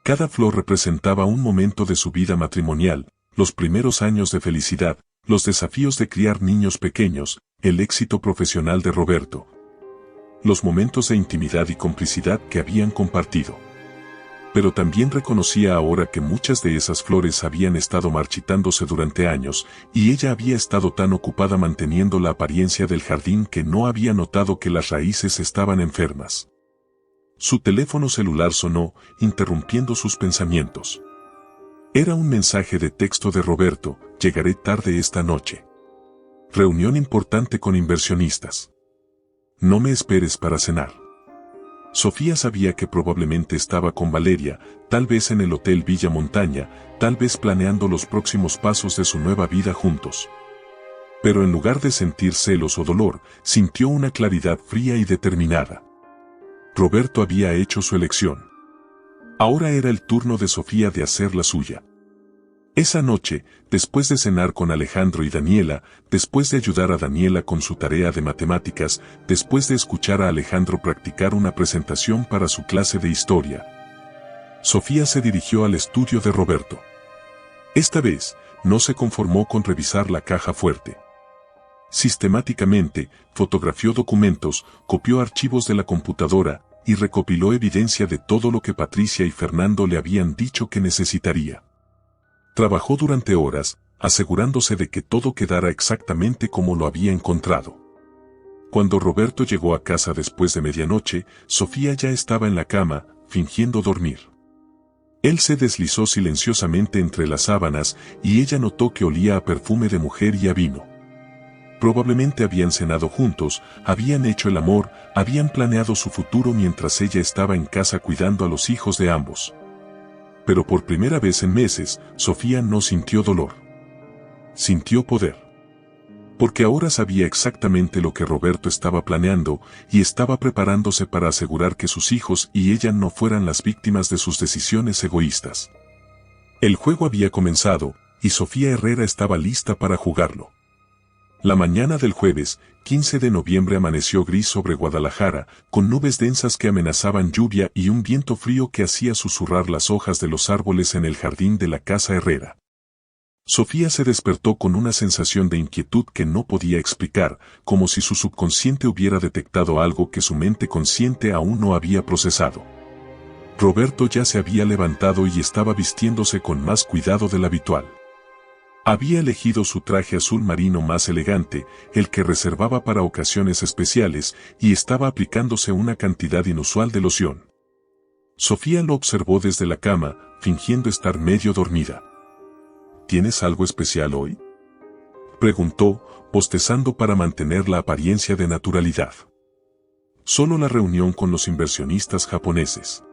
Cada flor representaba un momento de su vida matrimonial, los primeros años de felicidad, los desafíos de criar niños pequeños, el éxito profesional de Roberto, los momentos de intimidad y complicidad que habían compartido. Pero también reconocía ahora que muchas de esas flores habían estado marchitándose durante años, y ella había estado tan ocupada manteniendo la apariencia del jardín que no había notado que las raíces estaban enfermas. Su teléfono celular sonó, interrumpiendo sus pensamientos. Era un mensaje de texto de Roberto: llegaré tarde esta noche. Reunión importante con inversionistas. No me esperes para cenar. Sofía sabía que probablemente estaba con Valeria, tal vez en el Hotel Villa Montaña, tal vez planeando los próximos pasos de su nueva vida juntos. Pero en lugar de sentir celos o dolor, sintió una claridad fría y determinada. Roberto había hecho su elección. Ahora era el turno de Sofía de hacer la suya. Esa noche, después de cenar con Alejandro y Daniela, después de ayudar a Daniela con su tarea de matemáticas, después de escuchar a Alejandro practicar una presentación para su clase de historia, Sofía se dirigió al estudio de Roberto. Esta vez, no se conformó con revisar la caja fuerte. Sistemáticamente, fotografió documentos, copió archivos de la computadora y recopiló evidencia de todo lo que Patricia y Fernando le habían dicho que necesitaría. Trabajó durante horas, asegurándose de que todo quedara exactamente como lo había encontrado. Cuando Roberto llegó a casa después de medianoche, Sofía ya estaba en la cama, fingiendo dormir. Él se deslizó silenciosamente entre las sábanas y ella notó que olía a perfume de mujer y a vino. Probablemente habían cenado juntos, habían hecho el amor, habían planeado su futuro mientras ella estaba en casa cuidando a los hijos de ambos. Pero por primera vez en meses, Sofía no sintió dolor. Sintió poder. Porque ahora sabía exactamente lo que Roberto estaba planeando y estaba preparándose para asegurar que sus hijos y ella no fueran las víctimas de sus decisiones egoístas. El juego había comenzado y Sofía Herrera estaba lista para jugarlo. La mañana del jueves, 15 de noviembre amaneció gris sobre Guadalajara, con nubes densas que amenazaban lluvia y un viento frío que hacía susurrar las hojas de los árboles en el jardín de la casa Herrera. Sofía se despertó con una sensación de inquietud que no podía explicar, como si su subconsciente hubiera detectado algo que su mente consciente aún no había procesado. Roberto ya se había levantado y estaba vistiéndose con más cuidado del habitual. Había elegido su traje azul marino más elegante, el que reservaba para ocasiones especiales, y estaba aplicándose una cantidad inusual de loción. Sofía lo observó desde la cama, fingiendo estar medio dormida. ¿Tienes algo especial hoy?, preguntó, bostezando para mantener la apariencia de naturalidad. Solo la reunión con los inversionistas japoneses.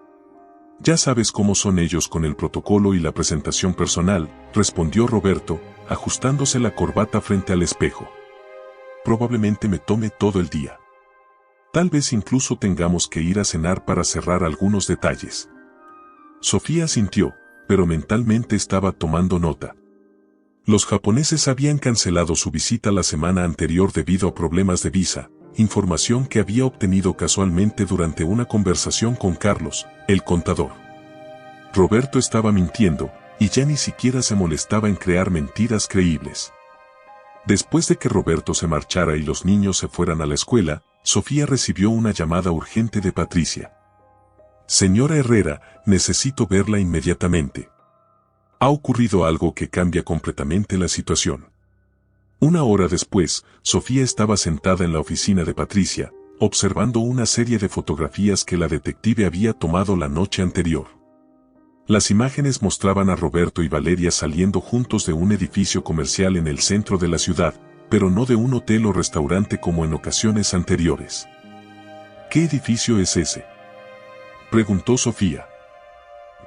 Ya sabes cómo son ellos con el protocolo y la presentación personal, respondió Roberto, ajustándose la corbata frente al espejo. Probablemente me tome todo el día. Tal vez incluso tengamos que ir a cenar para cerrar algunos detalles. Sofía asintió, pero mentalmente estaba tomando nota. Los japoneses habían cancelado su visita la semana anterior debido a problemas de visa, información que había obtenido casualmente durante una conversación con Carlos, el contador. Roberto estaba mintiendo, y ya ni siquiera se molestaba en crear mentiras creíbles. Después de que Roberto se marchara y los niños se fueran a la escuela, Sofía recibió una llamada urgente de Patricia. Señora Herrera, necesito verla inmediatamente. Ha ocurrido algo que cambia completamente la situación. Una hora después, Sofía estaba sentada en la oficina de Patricia, observando una serie de fotografías que la detective había tomado la noche anterior. Las imágenes mostraban a Roberto y Valeria saliendo juntos de un edificio comercial en el centro de la ciudad, pero no de un hotel o restaurante como en ocasiones anteriores. ¿Qué edificio es ese?, preguntó Sofía.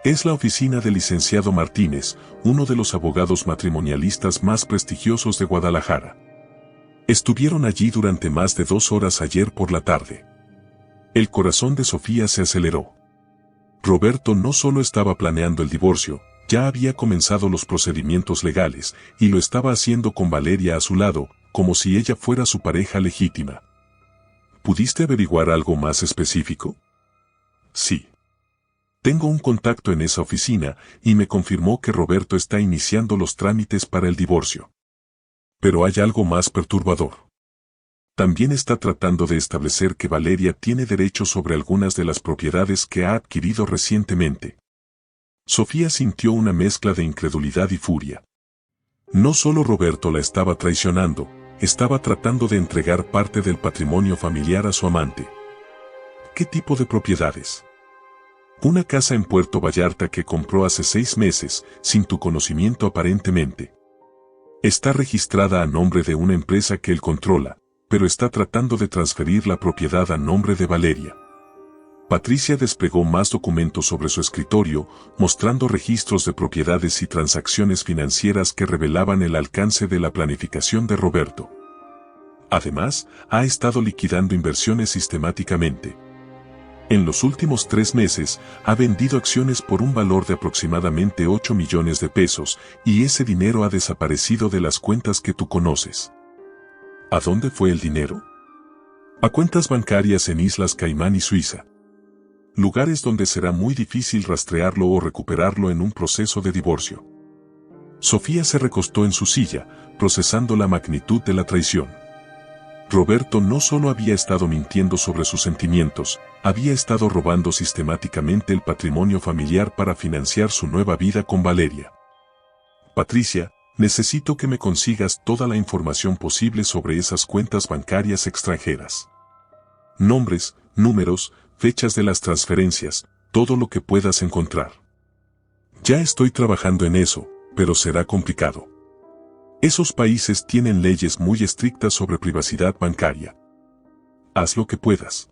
Es la oficina del licenciado Martínez, uno de los abogados matrimonialistas más prestigiosos de Guadalajara. Estuvieron allí durante más de 2 horas ayer por la tarde. El corazón de Sofía se aceleró. Roberto no solo estaba planeando el divorcio, ya había comenzado los procedimientos legales, y lo estaba haciendo con Valeria a su lado, como si ella fuera su pareja legítima. ¿Pudiste averiguar algo más específico? Sí. Tengo un contacto en esa oficina y me confirmó que Roberto está iniciando los trámites para el divorcio. Pero hay algo más perturbador. También está tratando de establecer que Valeria tiene derechos sobre algunas de las propiedades que ha adquirido recientemente. Sofía sintió una mezcla de incredulidad y furia. No solo Roberto la estaba traicionando, estaba tratando de entregar parte del patrimonio familiar a su amante. ¿Qué tipo de propiedades? Una casa en Puerto Vallarta que compró hace 6 meses, sin tu conocimiento aparentemente. Está registrada a nombre de una empresa que él controla, pero está tratando de transferir la propiedad a nombre de Valeria. Patricia desplegó más documentos sobre su escritorio, mostrando registros de propiedades y transacciones financieras que revelaban el alcance de la planificación de Roberto. Además, ha estado liquidando inversiones sistemáticamente. En los últimos 3 meses, ha vendido acciones por un valor de aproximadamente 8 millones de pesos, y ese dinero ha desaparecido de las cuentas que tú conoces. ¿A dónde fue el dinero? A cuentas bancarias en Islas Caimán y Suiza. Lugares donde será muy difícil rastrearlo o recuperarlo en un proceso de divorcio. Sofía se recostó en su silla, procesando la magnitud de la traición. Roberto no solo había estado mintiendo sobre sus sentimientos, había estado robando sistemáticamente el patrimonio familiar para financiar su nueva vida con Valeria. Patricia, necesito que me consigas toda la información posible sobre esas cuentas bancarias extranjeras. Nombres, números, fechas de las transferencias, todo lo que puedas encontrar. Ya estoy trabajando en eso, pero será complicado. Esos países tienen leyes muy estrictas sobre privacidad bancaria. Haz lo que puedas.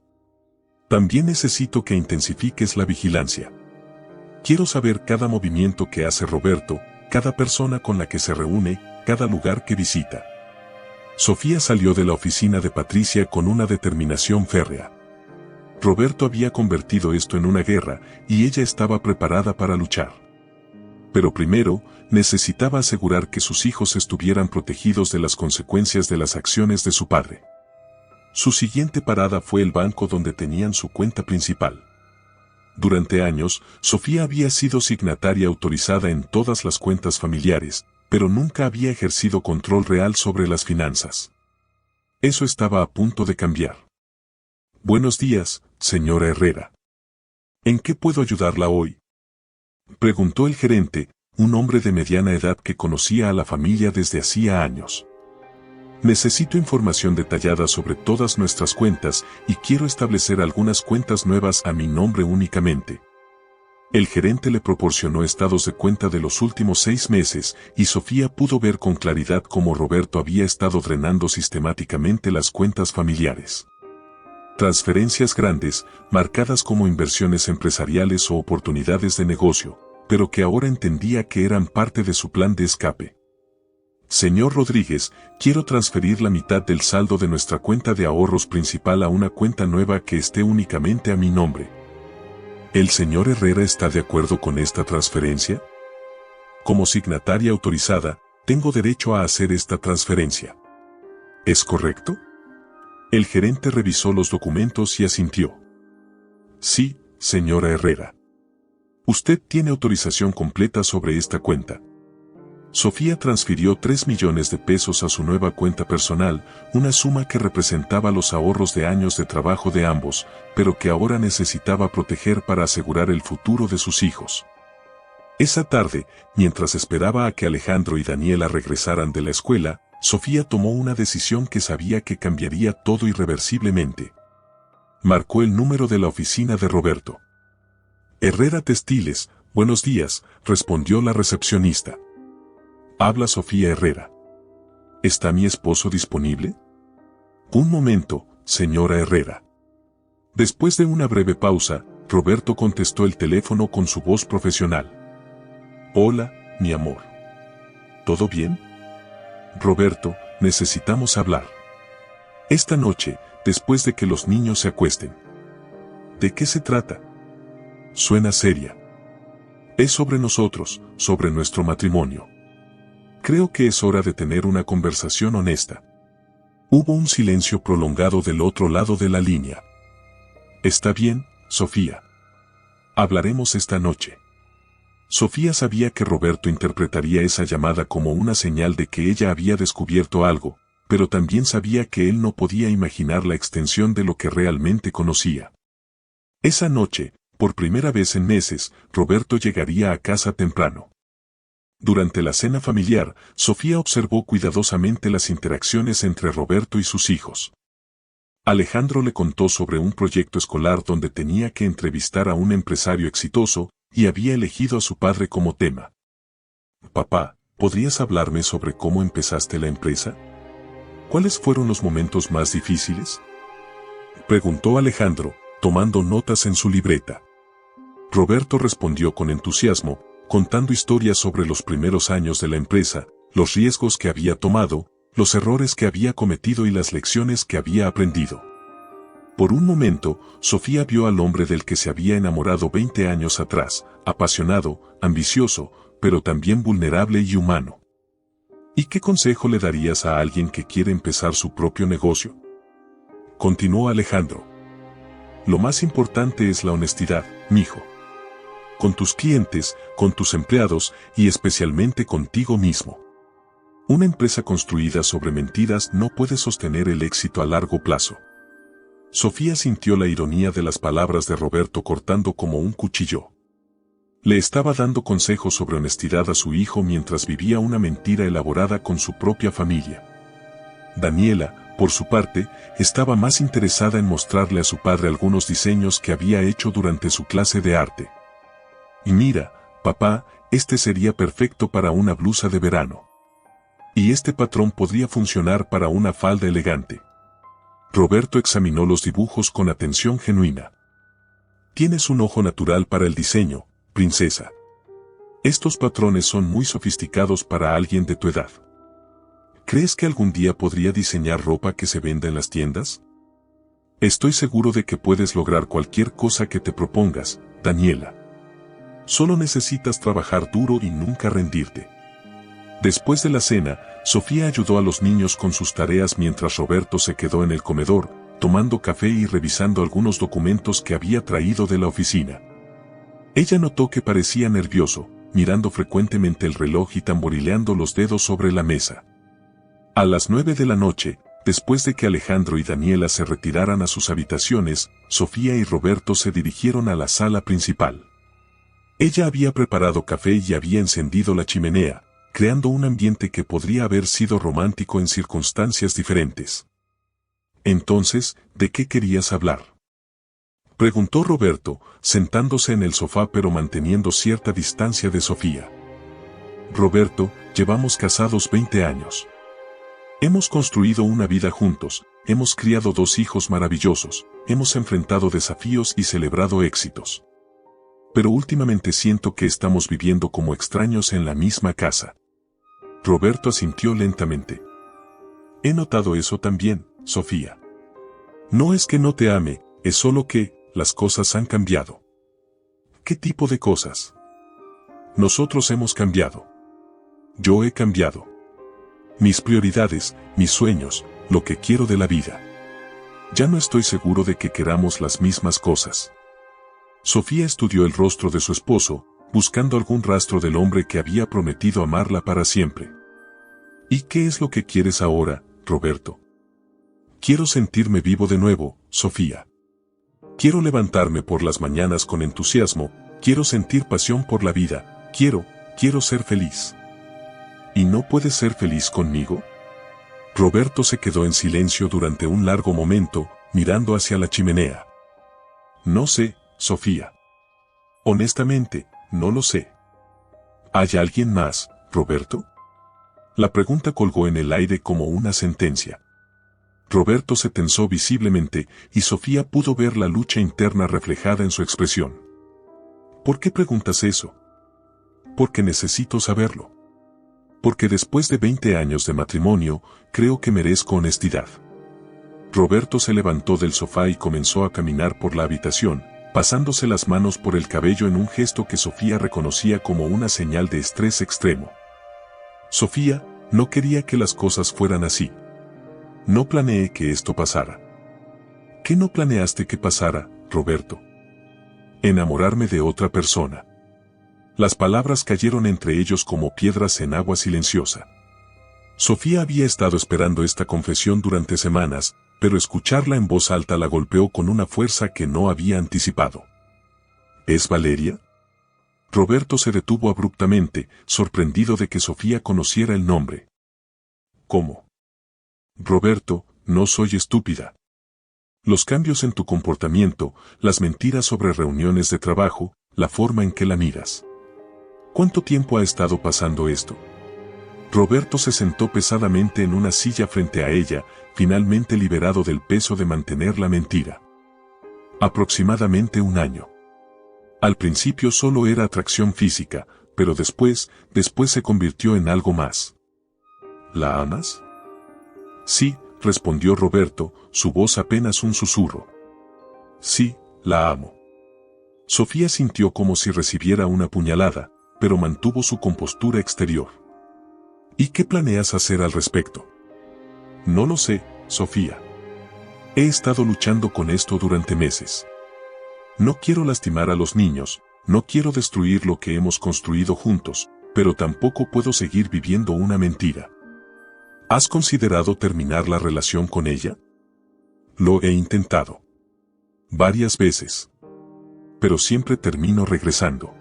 También necesito que intensifiques la vigilancia. Quiero saber cada movimiento que hace Roberto, cada persona con la que se reúne, cada lugar que visita. Sofía salió de la oficina de Patricia con una determinación férrea. Roberto había convertido esto en una guerra y ella estaba preparada para luchar. Pero primero, necesitaba asegurar que sus hijos estuvieran protegidos de las consecuencias de las acciones de su padre. Su siguiente parada fue el banco donde tenían su cuenta principal. Durante años, Sofía había sido signataria autorizada en todas las cuentas familiares, pero nunca había ejercido control real sobre las finanzas. Eso estaba a punto de cambiar. Buenos días, señora Herrera. ¿En qué puedo ayudarla hoy?, preguntó el gerente, un hombre de mediana edad que conocía a la familia desde hacía años. Necesito información detallada sobre todas nuestras cuentas y quiero establecer algunas cuentas nuevas a mi nombre únicamente. El gerente le proporcionó estados de cuenta de los últimos 6 meses y Sofía pudo ver con claridad cómo Roberto había estado drenando sistemáticamente las cuentas familiares. Transferencias grandes, marcadas como inversiones empresariales o oportunidades de negocio, pero que ahora entendía que eran parte de su plan de escape. Señor Rodríguez, quiero transferir la mitad del saldo de nuestra cuenta de ahorros principal a una cuenta nueva que esté únicamente a mi nombre. ¿El señor Herrera está de acuerdo con esta transferencia? Como signataria autorizada, tengo derecho a hacer esta transferencia. ¿Es correcto? El gerente revisó los documentos y asintió. Sí, señora Herrera. Usted tiene autorización completa sobre esta cuenta. Sofía transfirió 3 millones de pesos a su nueva cuenta personal, una suma que representaba los ahorros de años de trabajo de ambos, pero que ahora necesitaba proteger para asegurar el futuro de sus hijos. Esa tarde, mientras esperaba a que Alejandro y Daniela regresaran de la escuela, Sofía tomó una decisión que sabía que cambiaría todo irreversiblemente. Marcó el número de la oficina de Roberto. Herrera Textiles, buenos días, respondió la recepcionista. Habla Sofía Herrera. ¿Está mi esposo disponible? Un momento, señora Herrera. Después de una breve pausa, Roberto contestó el teléfono con su voz profesional. Hola, mi amor. ¿Todo bien? Roberto, necesitamos hablar. Esta noche, después de que los niños se acuesten. ¿De qué se trata? Suena seria. Es sobre nosotros, sobre nuestro matrimonio. Creo que es hora de tener una conversación honesta. Hubo un silencio prolongado del otro lado de la línea. Está bien, Sofía. Hablaremos esta noche. Sofía sabía que Roberto interpretaría esa llamada como una señal de que ella había descubierto algo, pero también sabía que él no podía imaginar la extensión de lo que realmente conocía. Esa noche, por primera vez en meses, Roberto llegaría a casa temprano. Durante la cena familiar, Sofía observó cuidadosamente las interacciones entre Roberto y sus hijos. Alejandro le contó sobre un proyecto escolar donde tenía que entrevistar a un empresario exitoso, y había elegido a su padre como tema. Papá, ¿podrías hablarme sobre cómo empezaste la empresa? ¿Cuáles fueron los momentos más difíciles?, preguntó Alejandro, tomando notas en su libreta. Roberto respondió con entusiasmo, contando historias sobre los primeros años de la empresa, los riesgos que había tomado, los errores que había cometido y las lecciones que había aprendido. Por un momento, Sofía vio al hombre del que se había enamorado 20 años atrás, apasionado, ambicioso, pero también vulnerable y humano. ¿Y qué consejo le darías a alguien que quiere empezar su propio negocio?, continuó Alejandro. Lo más importante es la honestidad, mijo. Con tus clientes, con tus empleados y especialmente contigo mismo. Una empresa construida sobre mentiras no puede sostener el éxito a largo plazo. Sofía sintió la ironía de las palabras de Roberto cortando como un cuchillo. Le estaba dando consejos sobre honestidad a su hijo mientras vivía una mentira elaborada con su propia familia. Daniela, por su parte, estaba más interesada en mostrarle a su padre algunos diseños que había hecho durante su clase de arte. Y mira, papá, este sería perfecto para una blusa de verano. Y este patrón podría funcionar para una falda elegante. Roberto examinó los dibujos con atención genuina. Tienes un ojo natural para el diseño, princesa. Estos patrones son muy sofisticados para alguien de tu edad. ¿Crees que algún día podría diseñar ropa que se venda en las tiendas? Estoy seguro de que puedes lograr cualquier cosa que te propongas, Daniela. Solo necesitas trabajar duro y nunca rendirte. Después de la cena, Sofía ayudó a los niños con sus tareas mientras Roberto se quedó en el comedor, tomando café y revisando algunos documentos que había traído de la oficina. Ella notó que parecía nervioso, mirando frecuentemente el reloj y tamborileando los dedos sobre la mesa. A las 9 de la noche, después de que Alejandro y Daniela se retiraran a sus habitaciones, Sofía y Roberto se dirigieron a la sala principal. Ella había preparado café y había encendido la chimenea, creando un ambiente que podría haber sido romántico en circunstancias diferentes. Entonces, ¿de qué querías hablar?, preguntó Roberto, sentándose en el sofá pero manteniendo cierta distancia de Sofía. Roberto, llevamos casados 20 años. Hemos construido una vida juntos, hemos criado 2 hijos maravillosos, hemos enfrentado desafíos y celebrado éxitos. Pero últimamente siento que estamos viviendo como extraños en la misma casa. Roberto asintió lentamente. He notado eso también, Sofía. No es que no te ame, es solo que las cosas han cambiado. ¿Qué tipo de cosas? Nosotros hemos cambiado. Yo he cambiado. Mis prioridades, mis sueños, lo que quiero de la vida. Ya no estoy seguro de que queramos las mismas cosas. Sofía estudió el rostro de su esposo, buscando algún rastro del hombre que había prometido amarla para siempre. ¿Y qué es lo que quieres ahora, Roberto? Quiero sentirme vivo de nuevo, Sofía. Quiero levantarme por las mañanas con entusiasmo, quiero sentir pasión por la vida, quiero ser feliz. ¿Y no puedes ser feliz conmigo? Roberto se quedó en silencio durante un largo momento, mirando hacia la chimenea. No sé, Sofía. Honestamente, no lo sé. ¿Hay alguien más, Roberto? La pregunta colgó en el aire como una sentencia. Roberto se tensó visiblemente y Sofía pudo ver la lucha interna reflejada en su expresión. ¿Por qué preguntas eso? Porque necesito saberlo. Porque después de 20 años de matrimonio, creo que merezco honestidad. Roberto se levantó del sofá y comenzó a caminar por la habitación, pasándose las manos por el cabello en un gesto que Sofía reconocía como una señal de estrés extremo. Sofía, no quería que las cosas fueran así. No planeé que esto pasara. ¿Qué no planeaste que pasara, Roberto? Enamorarme de otra persona. Las palabras cayeron entre ellos como piedras en agua silenciosa. Sofía había estado esperando esta confesión durante semanas, pero escucharla en voz alta la golpeó con una fuerza que no había anticipado. ¿Es Valeria? Roberto se detuvo abruptamente, sorprendido de que Sofía conociera el nombre. ¿Cómo? Roberto, no soy estúpida. Los cambios en tu comportamiento, las mentiras sobre reuniones de trabajo, la forma en que la miras. ¿Cuánto tiempo ha estado pasando esto? Roberto se sentó pesadamente en una silla frente a ella, finalmente liberado del peso de mantener la mentira. Aproximadamente 1 año. Al principio solo era atracción física, pero después se convirtió en algo más. ¿La amas? Sí, respondió Roberto, su voz apenas un susurro. Sí, la amo. Sofía sintió como si recibiera una puñalada, pero mantuvo su compostura exterior. ¿Y qué planeas hacer al respecto? No lo sé, Sofía. He estado luchando con esto durante meses. No quiero lastimar a los niños, no quiero destruir lo que hemos construido juntos, pero tampoco puedo seguir viviendo una mentira. ¿Has considerado terminar la relación con ella? Lo he intentado. Varias veces. Pero siempre termino regresando.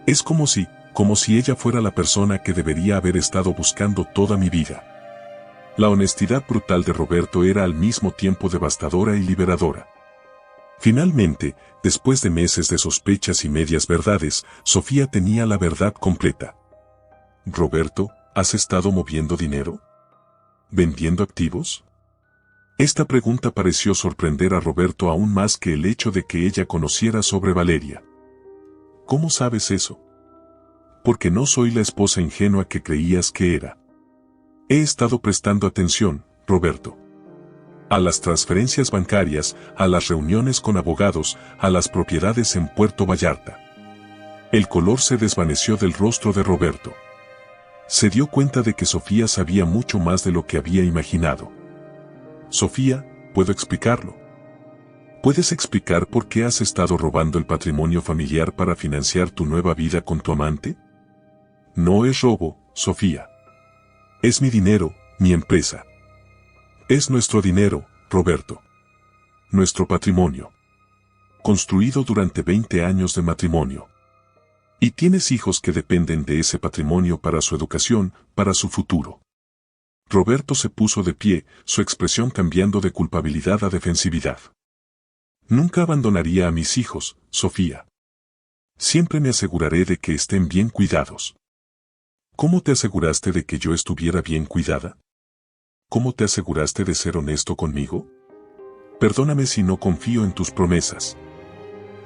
Es como si ella fuera la persona que debería haber estado buscando toda mi vida. La honestidad brutal de Roberto era al mismo tiempo devastadora y liberadora. Finalmente, después de meses de sospechas y medias verdades, Sofía tenía la verdad completa. Roberto, ¿has estado moviendo dinero? ¿Vendiendo activos? Esta pregunta pareció sorprender a Roberto aún más que el hecho de que ella conociera sobre Valeria. ¿Cómo sabes eso? Porque no soy la esposa ingenua que creías que era. He estado prestando atención, Roberto. A las transferencias bancarias, a las reuniones con abogados, a las propiedades en Puerto Vallarta. El color se desvaneció del rostro de Roberto. Se dio cuenta de que Sofía sabía mucho más de lo que había imaginado. Sofía, ¿puedo explicarlo? ¿Puedes explicar por qué has estado robando el patrimonio familiar para financiar tu nueva vida con tu amante? No es robo, Sofía. Es mi dinero, mi empresa. Es nuestro dinero, Roberto. Nuestro patrimonio. Construido durante 20 años de matrimonio. Y tienes hijos que dependen de ese patrimonio para su educación, para su futuro. Roberto se puso de pie, su expresión cambiando de culpabilidad a defensividad. Nunca abandonaría a mis hijos, Sofía. Siempre me aseguraré de que estén bien cuidados. ¿Cómo te aseguraste de que yo estuviera bien cuidada? ¿Cómo te aseguraste de ser honesto conmigo? Perdóname si no confío en tus promesas.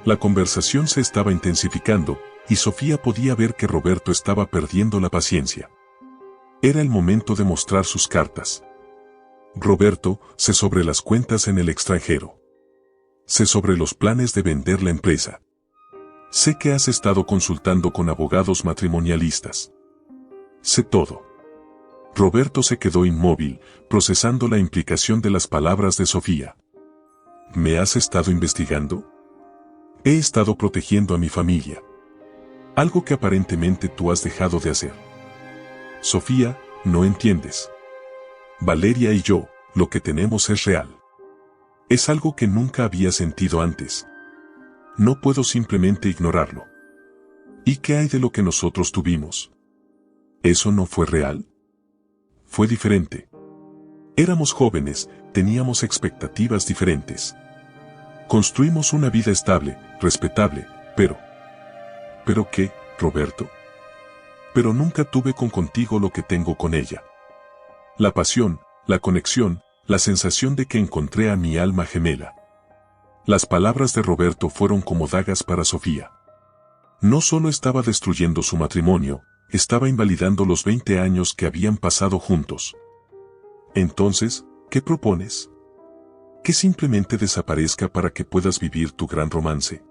La conversación se estaba intensificando, y Sofía podía ver que Roberto estaba perdiendo la paciencia. Era el momento de mostrar sus cartas. Roberto, sé sobre las cuentas en el extranjero. Sé sobre los planes de vender la empresa. Sé que has estado consultando con abogados matrimonialistas. Sé todo. Roberto se quedó inmóvil, procesando la implicación de las palabras de Sofía. ¿Me has estado investigando? He estado protegiendo a mi familia. Algo que aparentemente tú has dejado de hacer. Sofía, no entiendes. Valeria y yo, lo que tenemos es real. Es algo que nunca había sentido antes. No puedo simplemente ignorarlo. ¿Y qué hay de lo que nosotros tuvimos? ¿Eso no fue real? Fue diferente. Éramos jóvenes, teníamos expectativas diferentes. Construimos una vida estable, respetable, pero... ¿Pero qué, Roberto? Pero nunca tuve contigo lo que tengo con ella. La pasión, la conexión, la sensación de que encontré a mi alma gemela. Las palabras de Roberto fueron como dagas para Sofía. No solo estaba destruyendo su matrimonio, estaba invalidando los 20 años que habían pasado juntos. Entonces, ¿qué propones? ¿Que simplemente desaparezca para que puedas vivir tu gran romance?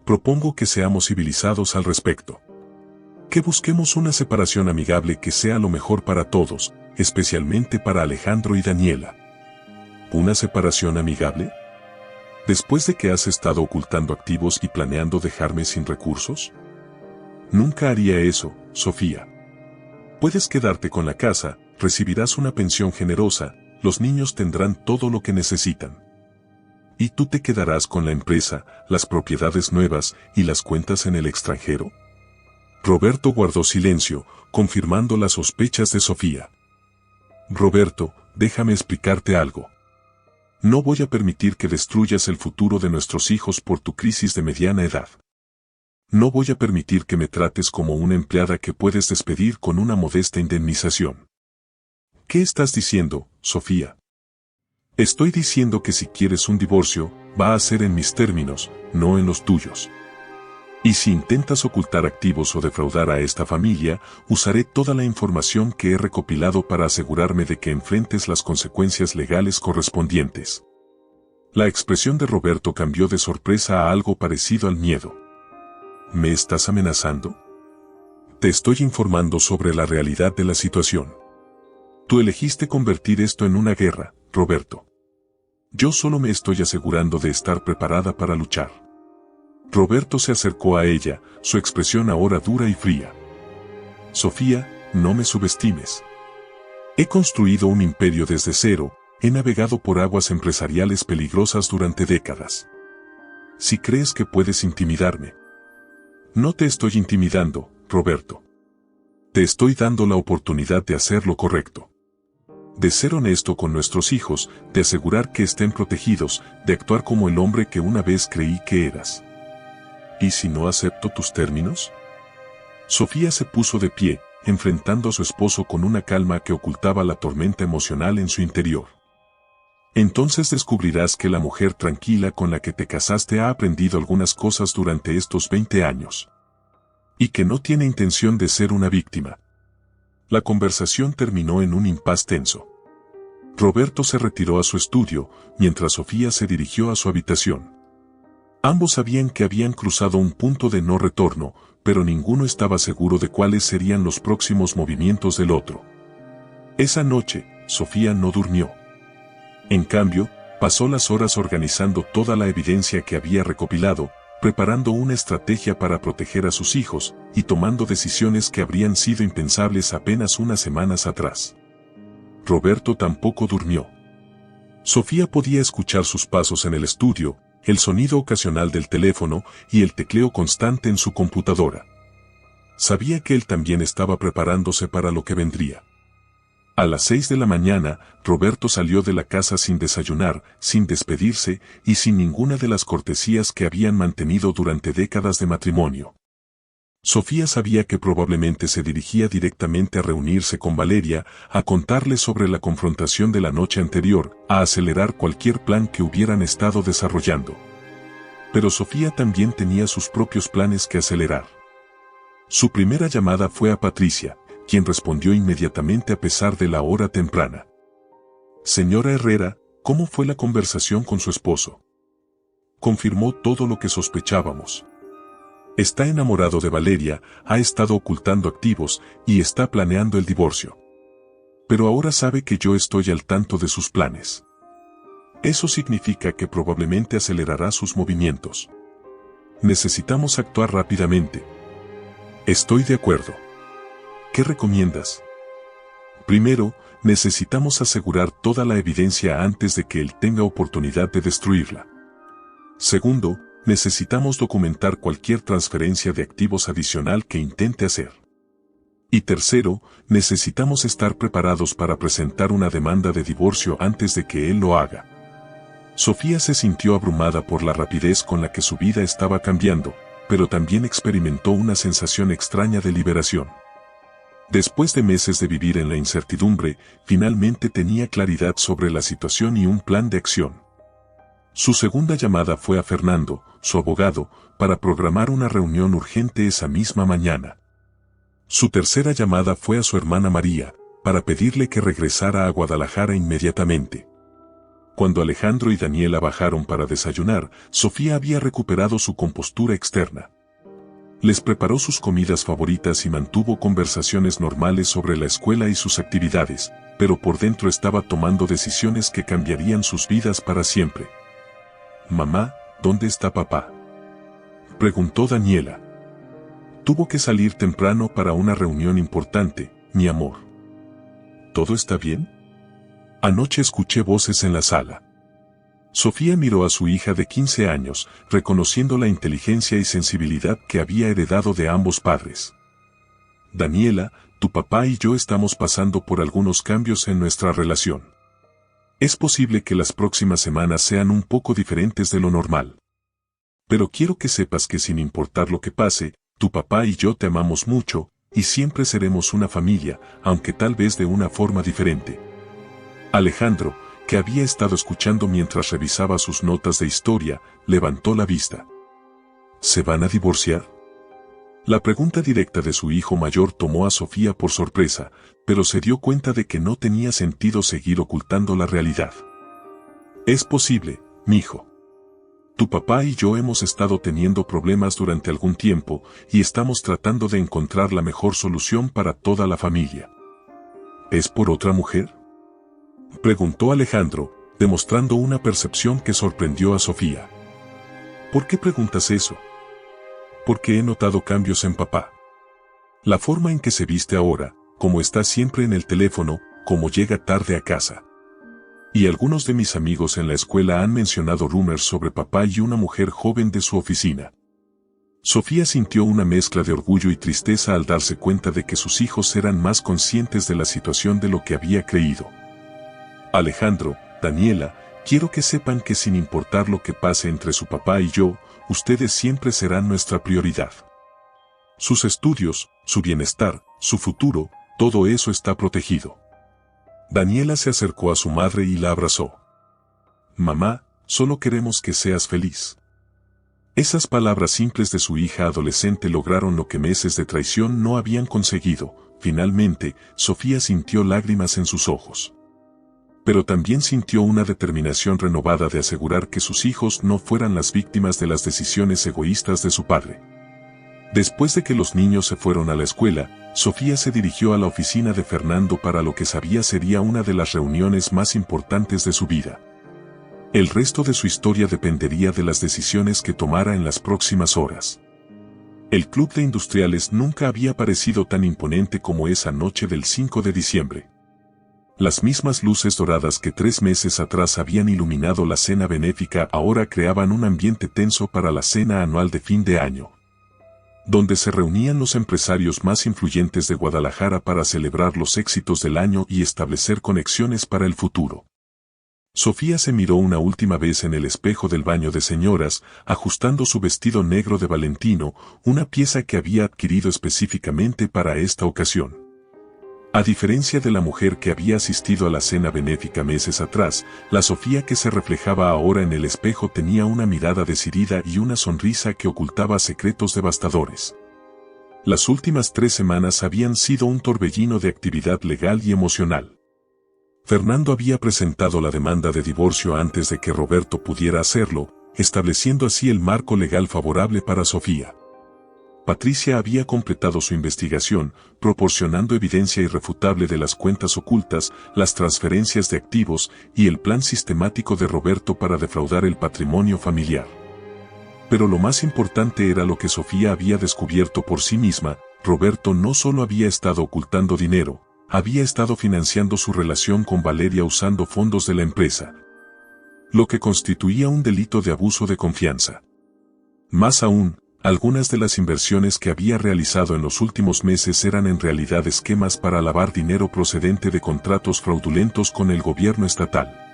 Propongo que seamos civilizados al respecto. Que busquemos una separación amigable que sea lo mejor para todos, especialmente para Alejandro y Daniela. ¿Una separación amigable? ¿Después de que has estado ocultando activos y planeando dejarme sin recursos? Nunca haría eso, Sofía. Puedes quedarte con la casa, recibirás una pensión generosa, los niños tendrán todo lo que necesitan. ¿Y tú te quedarás con la empresa, las propiedades nuevas y las cuentas en el extranjero? Roberto guardó silencio, confirmando las sospechas de Sofía. Roberto, déjame explicarte algo. No voy a permitir que destruyas el futuro de nuestros hijos por tu crisis de mediana edad. No voy a permitir que me trates como una empleada que puedes despedir con una modesta indemnización. ¿Qué estás diciendo, Sofía? Estoy diciendo que si quieres un divorcio, va a ser en mis términos, no en los tuyos. Y si intentas ocultar activos o defraudar a esta familia, usaré toda la información que he recopilado para asegurarme de que enfrentes las consecuencias legales correspondientes. La expresión de Roberto cambió de sorpresa a algo parecido al miedo. ¿Me estás amenazando? Te estoy informando sobre la realidad de la situación. Tú elegiste convertir esto en una guerra, Roberto. Yo solo me estoy asegurando de estar preparada para luchar. Roberto se acercó a ella, su expresión ahora dura y fría. Sofía, no me subestimes. He construido un imperio desde cero, he navegado por aguas empresariales peligrosas durante décadas. Si crees que puedes intimidarme. No te estoy intimidando, Roberto. Te estoy dando la oportunidad de hacer lo correcto. de ser honesto con nuestros hijos, de asegurar que estén protegidos, de actuar como el hombre que una vez creí que eras. ¿Y si no acepto tus términos? Sofía se puso de pie, enfrentando a su esposo con una calma que ocultaba la tormenta emocional en su interior. Entonces descubrirás que la mujer tranquila con la que te casaste ha aprendido algunas cosas durante estos 20 años. Y que no tiene intención de ser una víctima. La conversación terminó en un impas tenso. Roberto se retiró a su estudio, mientras Sofía se dirigió a su habitación. Ambos sabían que habían cruzado un punto de no retorno, pero ninguno estaba seguro de cuáles serían los próximos movimientos del otro. Esa noche, Sofía no durmió. En cambio, pasó las horas organizando toda la evidencia que había recopilado, preparando una estrategia para proteger a sus hijos, y tomando decisiones que habrían sido impensables apenas unas semanas atrás. Roberto tampoco durmió. Sofía podía escuchar sus pasos en el estudio, el sonido ocasional del teléfono y el tecleo constante en su computadora. Sabía que él también estaba preparándose para lo que vendría. A las 6 de la mañana, Roberto salió de la casa sin desayunar, sin despedirse y sin ninguna de las cortesías que habían mantenido durante décadas de matrimonio. Sofía sabía que probablemente se dirigía directamente a reunirse con Valeria, a contarle sobre la confrontación de la noche anterior, a acelerar cualquier plan que hubieran estado desarrollando. Pero Sofía también tenía sus propios planes que acelerar. Su primera llamada fue a Patricia, quien respondió inmediatamente a pesar de la hora temprana. Señora Herrera, ¿cómo fue la conversación con su esposo? Confirmó todo lo que sospechábamos. Está enamorado de Valeria, ha estado ocultando activos y está planeando el divorcio. Pero ahora sabe que yo estoy al tanto de sus planes. Eso significa que probablemente acelerará sus movimientos. Necesitamos actuar rápidamente. Estoy de acuerdo. ¿Qué recomiendas? Primero, necesitamos asegurar toda la evidencia antes de que él tenga oportunidad de destruirla. Segundo, necesitamos documentar cualquier transferencia de activos adicional que intente hacer. Y tercero, necesitamos estar preparados para presentar una demanda de divorcio antes de que él lo haga. Sofía se sintió abrumada por la rapidez con la que su vida estaba cambiando, pero también experimentó una sensación extraña de liberación. Después de meses de vivir en la incertidumbre, finalmente tenía claridad sobre la situación y un plan de acción. Su segunda llamada fue a Fernando, su abogado, para programar una reunión urgente esa misma mañana. Su tercera llamada fue a su hermana María, para pedirle que regresara a Guadalajara inmediatamente. Cuando Alejandro y Daniela bajaron para desayunar, Sofía había recuperado su compostura externa. Les preparó sus comidas favoritas y mantuvo conversaciones normales sobre la escuela y sus actividades, pero por dentro estaba tomando decisiones que cambiarían sus vidas para siempre. «Mamá, ¿dónde está papá?», preguntó Daniela. «Tuvo que salir temprano para una reunión importante, mi amor». «¿Todo está bien?». «Anoche escuché voces en la sala». Sofía miró a su hija de 15 años, reconociendo la inteligencia y sensibilidad que había heredado de ambos padres. «Daniela, tu papá y yo estamos pasando por algunos cambios en nuestra relación. Es posible que las próximas semanas sean un poco diferentes de lo normal. Pero quiero que sepas que sin importar lo que pase, tu papá y yo te amamos mucho, y siempre seremos una familia, aunque tal vez de una forma diferente». Alejandro, que había estado escuchando mientras revisaba sus notas de historia, levantó la vista. ¿Se van a divorciar? La pregunta directa de su hijo mayor tomó a Sofía por sorpresa, pero se dio cuenta de que no tenía sentido seguir ocultando la realidad. «Es posible, mijo. Tu papá y yo hemos estado teniendo problemas durante algún tiempo y estamos tratando de encontrar la mejor solución para toda la familia». ¿Es por otra mujer?, preguntó Alejandro, demostrando una percepción que sorprendió a Sofía. ¿Por qué preguntas eso? Porque he notado cambios en papá. La forma en que se viste ahora, como está siempre en el teléfono, como llega tarde a casa. Y algunos de mis amigos en la escuela han mencionado rumores sobre papá y una mujer joven de su oficina. Sofía sintió una mezcla de orgullo y tristeza al darse cuenta de que sus hijos eran más conscientes de la situación de lo que había creído. Alejandro, Daniela, quiero que sepan que sin importar lo que pase entre su papá y yo, ustedes siempre serán nuestra prioridad. Sus estudios, su bienestar, su futuro, todo eso está protegido. Daniela se acercó a su madre y la abrazó. Mamá, solo queremos que seas feliz. Esas palabras simples de su hija adolescente lograron lo que meses de traición no habían conseguido. Finalmente, Sofía sintió lágrimas en sus ojos. Pero también sintió una determinación renovada de asegurar que sus hijos no fueran las víctimas de las decisiones egoístas de su padre. Después de que los niños se fueron a la escuela, Sofía se dirigió a la oficina de Fernando para lo que sabía sería una de las reuniones más importantes de su vida. El resto de su historia dependería de las decisiones que tomara en las próximas horas. El Club de Industriales nunca había parecido tan imponente como esa noche del 5 de diciembre. Las mismas luces doradas que 3 meses atrás habían iluminado la cena benéfica ahora creaban un ambiente tenso para la cena anual de fin de año, donde se reunían los empresarios más influyentes de Guadalajara para celebrar los éxitos del año y establecer conexiones para el futuro. Sofía se miró una última vez en el espejo del baño de señoras, ajustando su vestido negro de Valentino, una pieza que había adquirido específicamente para esta ocasión. A diferencia de la mujer que había asistido a la cena benéfica meses atrás, la Sofía que se reflejaba ahora en el espejo tenía una mirada decidida y una sonrisa que ocultaba secretos devastadores. Las últimas 3 semanas habían sido un torbellino de actividad legal y emocional. Fernando había presentado la demanda de divorcio antes de que Roberto pudiera hacerlo, estableciendo así el marco legal favorable para Sofía. Patricia había completado su investigación, proporcionando evidencia irrefutable de las cuentas ocultas, las transferencias de activos y el plan sistemático de Roberto para defraudar el patrimonio familiar. Pero lo más importante era lo que Sofía había descubierto por sí misma: Roberto no solo había estado ocultando dinero, había estado financiando su relación con Valeria usando fondos de la empresa, lo que constituía un delito de abuso de confianza. Más aún, algunas de las inversiones que había realizado en los últimos meses eran en realidad esquemas para lavar dinero procedente de contratos fraudulentos con el gobierno estatal.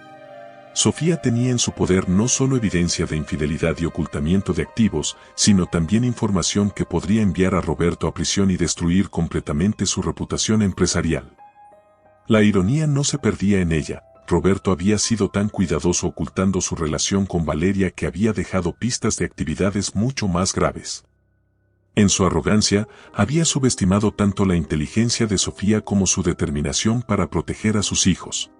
Sofía tenía en su poder no solo evidencia de infidelidad y ocultamiento de activos, sino también información que podría enviar a Roberto a prisión y destruir completamente su reputación empresarial. La ironía no se perdía en ella. Roberto había sido tan cuidadoso ocultando su relación con Valeria que había dejado pistas de actividades mucho más graves. En su arrogancia, había subestimado tanto la inteligencia de Sofía como su determinación para proteger a sus hijos.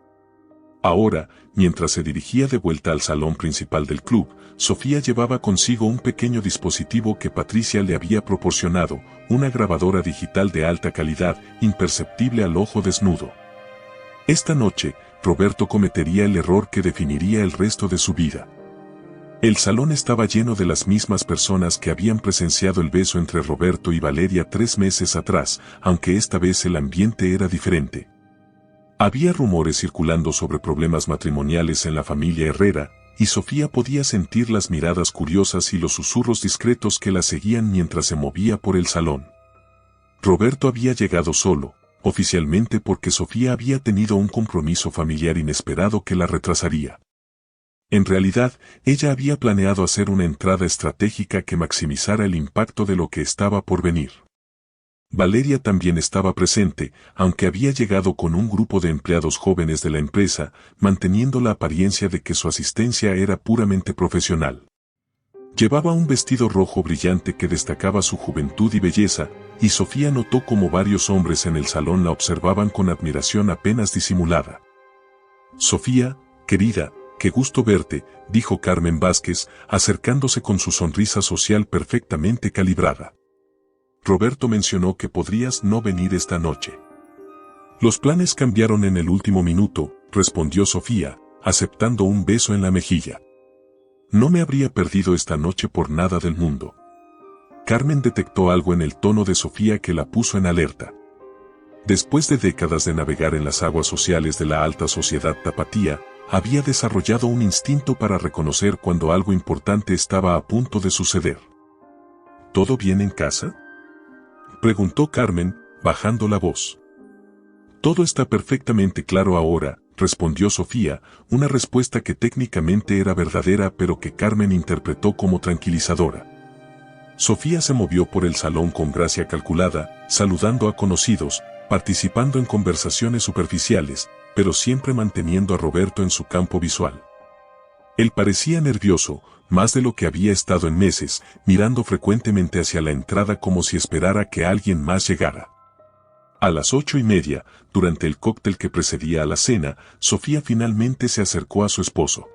Ahora, mientras se dirigía de vuelta al salón principal del club, Sofía llevaba consigo un pequeño dispositivo que Patricia le había proporcionado, una grabadora digital de alta calidad, imperceptible al ojo desnudo. Esta noche, Roberto cometería el error que definiría el resto de su vida. El salón estaba lleno de las mismas personas que habían presenciado el beso entre Roberto y Valeria 3 meses atrás, aunque esta vez el ambiente era diferente. Había rumores circulando sobre problemas matrimoniales en la familia Herrera, y Sofía podía sentir las miradas curiosas y los susurros discretos que la seguían mientras se movía por el salón. Roberto había llegado solo, oficialmente porque Sofía había tenido un compromiso familiar inesperado que la retrasaría. En realidad, ella había planeado hacer una entrada estratégica que maximizara el impacto de lo que estaba por venir. Valeria también estaba presente, aunque había llegado con un grupo de empleados jóvenes de la empresa, manteniendo la apariencia de que su asistencia era puramente profesional. Llevaba un vestido rojo brillante que destacaba su juventud y belleza, y Sofía notó cómo varios hombres en el salón la observaban con admiración apenas disimulada. «Sofía, querida, qué gusto verte», dijo Carmen Vázquez, acercándose con su sonrisa social perfectamente calibrada. «Roberto mencionó que podrías no venir esta noche». «Los planes cambiaron en el último minuto», respondió Sofía, aceptando un beso en la mejilla. «No me habría perdido esta noche por nada del mundo». Carmen detectó algo en el tono de Sofía que la puso en alerta. Después de décadas de navegar en las aguas sociales de la alta sociedad tapatía, había desarrollado un instinto para reconocer cuando algo importante estaba a punto de suceder. «¿Todo bien en casa?», preguntó Carmen, bajando la voz. «Todo está perfectamente claro ahora», respondió Sofía, una respuesta que técnicamente era verdadera pero que Carmen interpretó como tranquilizadora. Sofía se movió por el salón con gracia calculada, saludando a conocidos, participando en conversaciones superficiales, pero siempre manteniendo a Roberto en su campo visual. Él parecía nervioso, más de lo que había estado en meses, mirando frecuentemente hacia la entrada como si esperara que alguien más llegara. A las 8:30, durante el cóctel que precedía a la cena, Sofía finalmente se acercó a su esposo.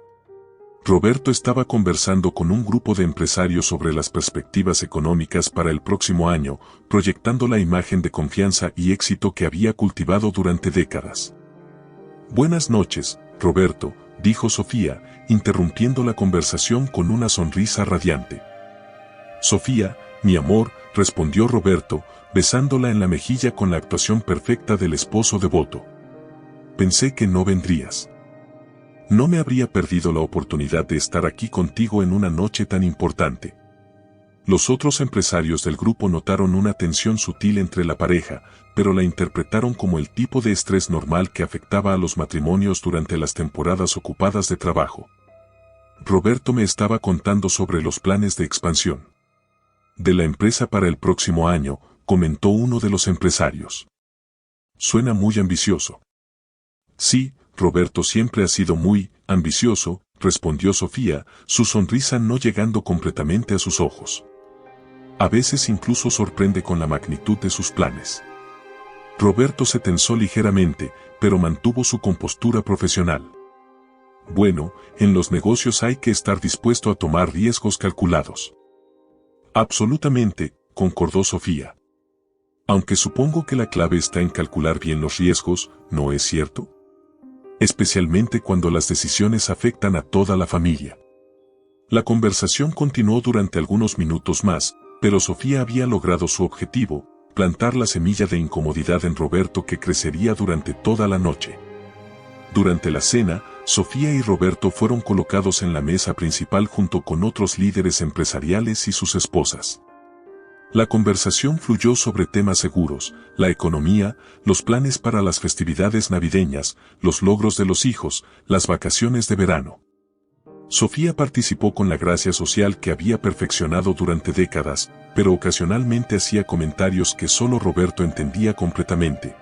Roberto estaba conversando con un grupo de empresarios sobre las perspectivas económicas para el próximo año, proyectando la imagen de confianza y éxito que había cultivado durante décadas. «Buenas noches, Roberto», dijo Sofía, interrumpiendo la conversación con una sonrisa radiante. «Sofía, mi amor», respondió Roberto, besándola en la mejilla con la actuación perfecta del esposo devoto. «Pensé que no vendrías. No me habría perdido la oportunidad de estar aquí contigo en una noche tan importante». Los otros empresarios del grupo notaron una tensión sutil entre la pareja, pero la interpretaron como el tipo de estrés normal que afectaba a los matrimonios durante las temporadas ocupadas de trabajo. Roberto me estaba contando sobre los planes de expansión de la empresa para el próximo año, comentó uno de los empresarios. Suena muy ambicioso. Sí, Roberto siempre ha sido muy ambicioso, respondió Sofía, su sonrisa no llegando completamente a sus ojos. A veces incluso sorprende con la magnitud de sus planes. Roberto se tensó ligeramente, pero mantuvo su compostura profesional. Bueno, en los negocios hay que estar dispuesto a tomar riesgos calculados. Absolutamente, concordó Sofía. Aunque supongo que la clave está en calcular bien los riesgos, ¿no es cierto? Especialmente cuando las decisiones afectan a toda la familia. La conversación continuó durante algunos minutos más, pero Sofía había logrado su objetivo, plantar la semilla de incomodidad en Roberto que crecería durante toda la noche. Durante la cena, Sofía y Roberto fueron colocados en la mesa principal junto con otros líderes empresariales y sus esposas. La conversación fluyó sobre temas seguros, la economía, los planes para las festividades navideñas, los logros de los hijos, las vacaciones de verano. Sofía participó con la gracia social que había perfeccionado durante décadas, pero ocasionalmente hacía comentarios que solo Roberto entendía completamente.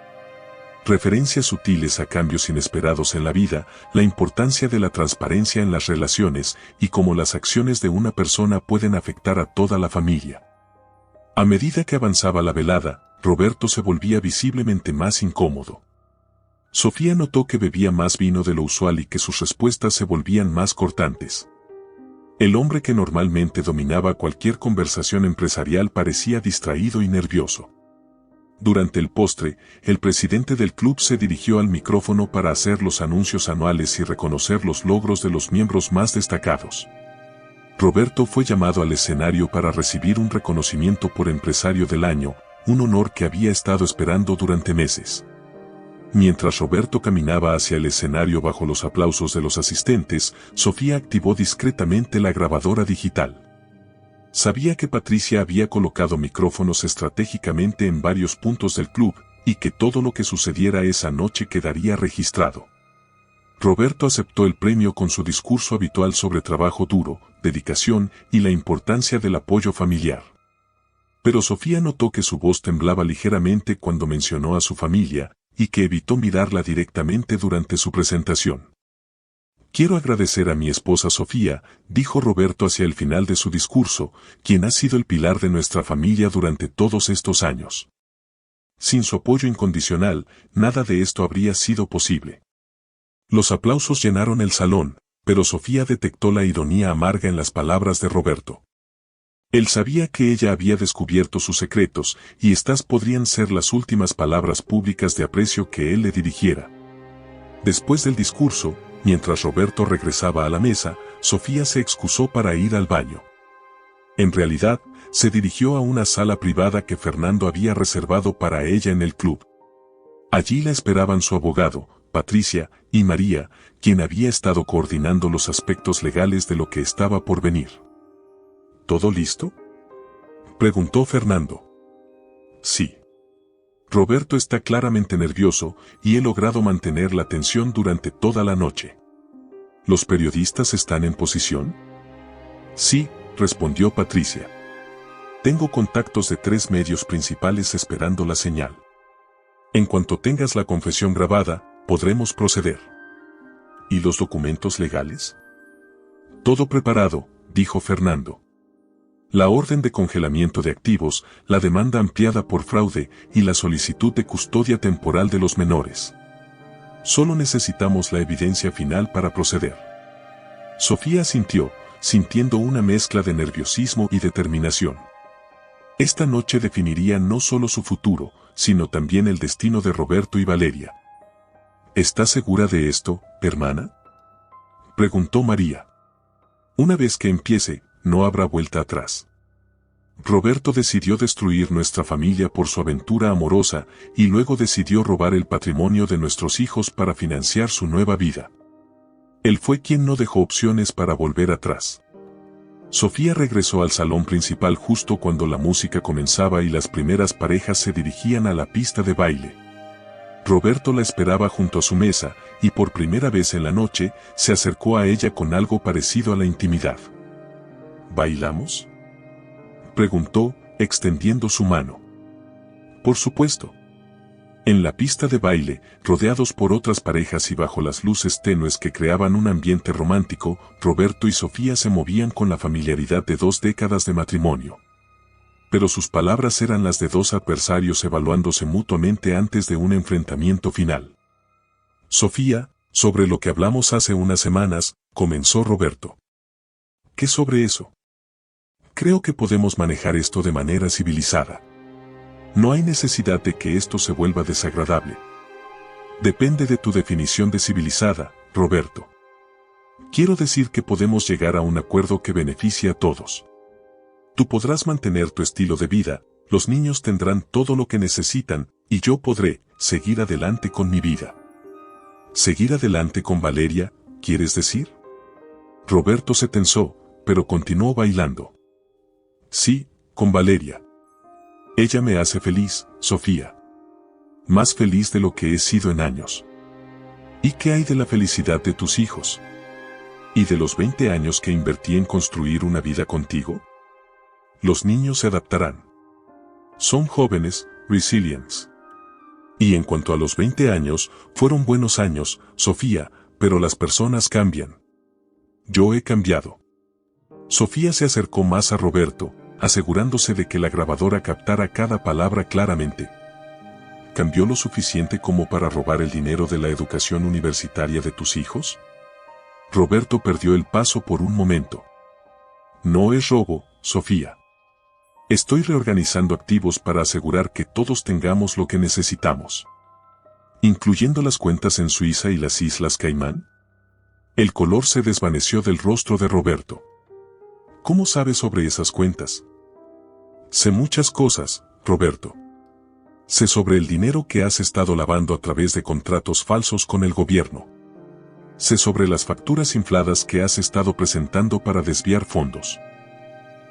Referencias sutiles a cambios inesperados en la vida, la importancia de la transparencia en las relaciones y cómo las acciones de una persona pueden afectar a toda la familia. A medida que avanzaba la velada, Roberto se volvía visiblemente más incómodo. Sofía notó que bebía más vino de lo usual y que sus respuestas se volvían más cortantes. El hombre que normalmente dominaba cualquier conversación empresarial parecía distraído y nervioso. Durante el postre, el presidente del club se dirigió al micrófono para hacer los anuncios anuales y reconocer los logros de los miembros más destacados. Roberto fue llamado al escenario para recibir un reconocimiento por empresario del año, un honor que había estado esperando durante meses. Mientras Roberto caminaba hacia el escenario bajo los aplausos de los asistentes, Sofía activó discretamente la grabadora digital. Sabía que Patricia había colocado micrófonos estratégicamente en varios puntos del club, y que todo lo que sucediera esa noche quedaría registrado. Roberto aceptó el premio con su discurso habitual sobre trabajo duro, dedicación y la importancia del apoyo familiar. Pero Sofía notó que su voz temblaba ligeramente cuando mencionó a su familia, y que evitó mirarla directamente durante su presentación. «Quiero agradecer a mi esposa Sofía», dijo Roberto hacia el final de su discurso, quien ha sido el pilar de nuestra familia durante todos estos años. Sin su apoyo incondicional, nada de esto habría sido posible. Los aplausos llenaron el salón, pero Sofía detectó la ironía amarga en las palabras de Roberto. Él sabía que ella había descubierto sus secretos, y estas podrían ser las últimas palabras públicas de aprecio que él le dirigiera. Después del discurso, mientras Roberto regresaba a la mesa, Sofía se excusó para ir al baño. En realidad, se dirigió a una sala privada que Fernando había reservado para ella en el club. Allí la esperaban su abogado, Patricia, y María, quien había estado coordinando los aspectos legales de lo que estaba por venir. «¿Todo listo?», preguntó Fernando. «Sí». Roberto está claramente nervioso y he logrado mantener la tensión durante toda la noche. ¿Los periodistas están en posición? Sí, respondió Patricia. Tengo contactos de 3 medios principales esperando la señal. En cuanto tengas la confesión grabada, podremos proceder. ¿Y los documentos legales? Todo preparado, dijo Fernando. La orden de congelamiento de activos, la demanda ampliada por fraude y la solicitud de custodia temporal de los menores. Solo necesitamos la evidencia final para proceder. Sofía asintió, sintiendo una mezcla de nerviosismo y determinación. Esta noche definiría no solo su futuro, sino también el destino de Roberto y Valeria. ¿Estás segura de esto, hermana?, preguntó María. Una vez que empiece, no habrá vuelta atrás. Roberto decidió destruir nuestra familia por su aventura amorosa y luego decidió robar el patrimonio de nuestros hijos para financiar su nueva vida. Él fue quien no dejó opciones para volver atrás. Sofía regresó al salón principal justo cuando la música comenzaba y las primeras parejas se dirigían a la pista de baile. Roberto la esperaba junto a su mesa y por primera vez en la noche se acercó a ella con algo parecido a la intimidad. ¿Bailamos?, preguntó, extendiendo su mano. Por supuesto. En la pista de baile, rodeados por otras parejas y bajo las luces tenues que creaban un ambiente romántico, Roberto y Sofía se movían con la familiaridad de 2 décadas de matrimonio. Pero sus palabras eran las de 2 adversarios evaluándose mutuamente antes de un enfrentamiento final. Sofía, sobre lo que hablamos hace unas semanas, comenzó Roberto. ¿Qué sobre eso? Creo que podemos manejar esto de manera civilizada. No hay necesidad de que esto se vuelva desagradable. Depende de tu definición de civilizada, Roberto. Quiero decir que podemos llegar a un acuerdo que beneficie a todos. Tú podrás mantener tu estilo de vida, los niños tendrán todo lo que necesitan, y yo podré seguir adelante con mi vida. ¿Seguir adelante con Valeria, quieres decir? Roberto se tensó, pero continuó bailando. Sí, con Valeria. Ella me hace feliz, Sofía. Más feliz de lo que he sido en años. ¿Y qué hay de la felicidad de tus hijos? ¿Y de los 20 años que invertí en construir una vida contigo? Los niños se adaptarán. Son jóvenes, resilients. Y en cuanto a los 20 años, fueron buenos años, Sofía, pero las personas cambian. Yo he cambiado. Sofía se acercó más a Roberto, asegurándose de que la grabadora captara cada palabra claramente. ¿Cambió lo suficiente como para robar el dinero de la educación universitaria de tus hijos? Roberto perdió el paso por un momento. No es robo, Sofía. Estoy reorganizando activos para asegurar que todos tengamos lo que necesitamos. ¿Incluyendo las cuentas en Suiza y las Islas Caimán? El color se desvaneció del rostro de Roberto. ¿Cómo sabes sobre esas cuentas? Sé muchas cosas, Roberto. Sé sobre el dinero que has estado lavando a través de contratos falsos con el gobierno. Sé sobre las facturas infladas que has estado presentando para desviar fondos.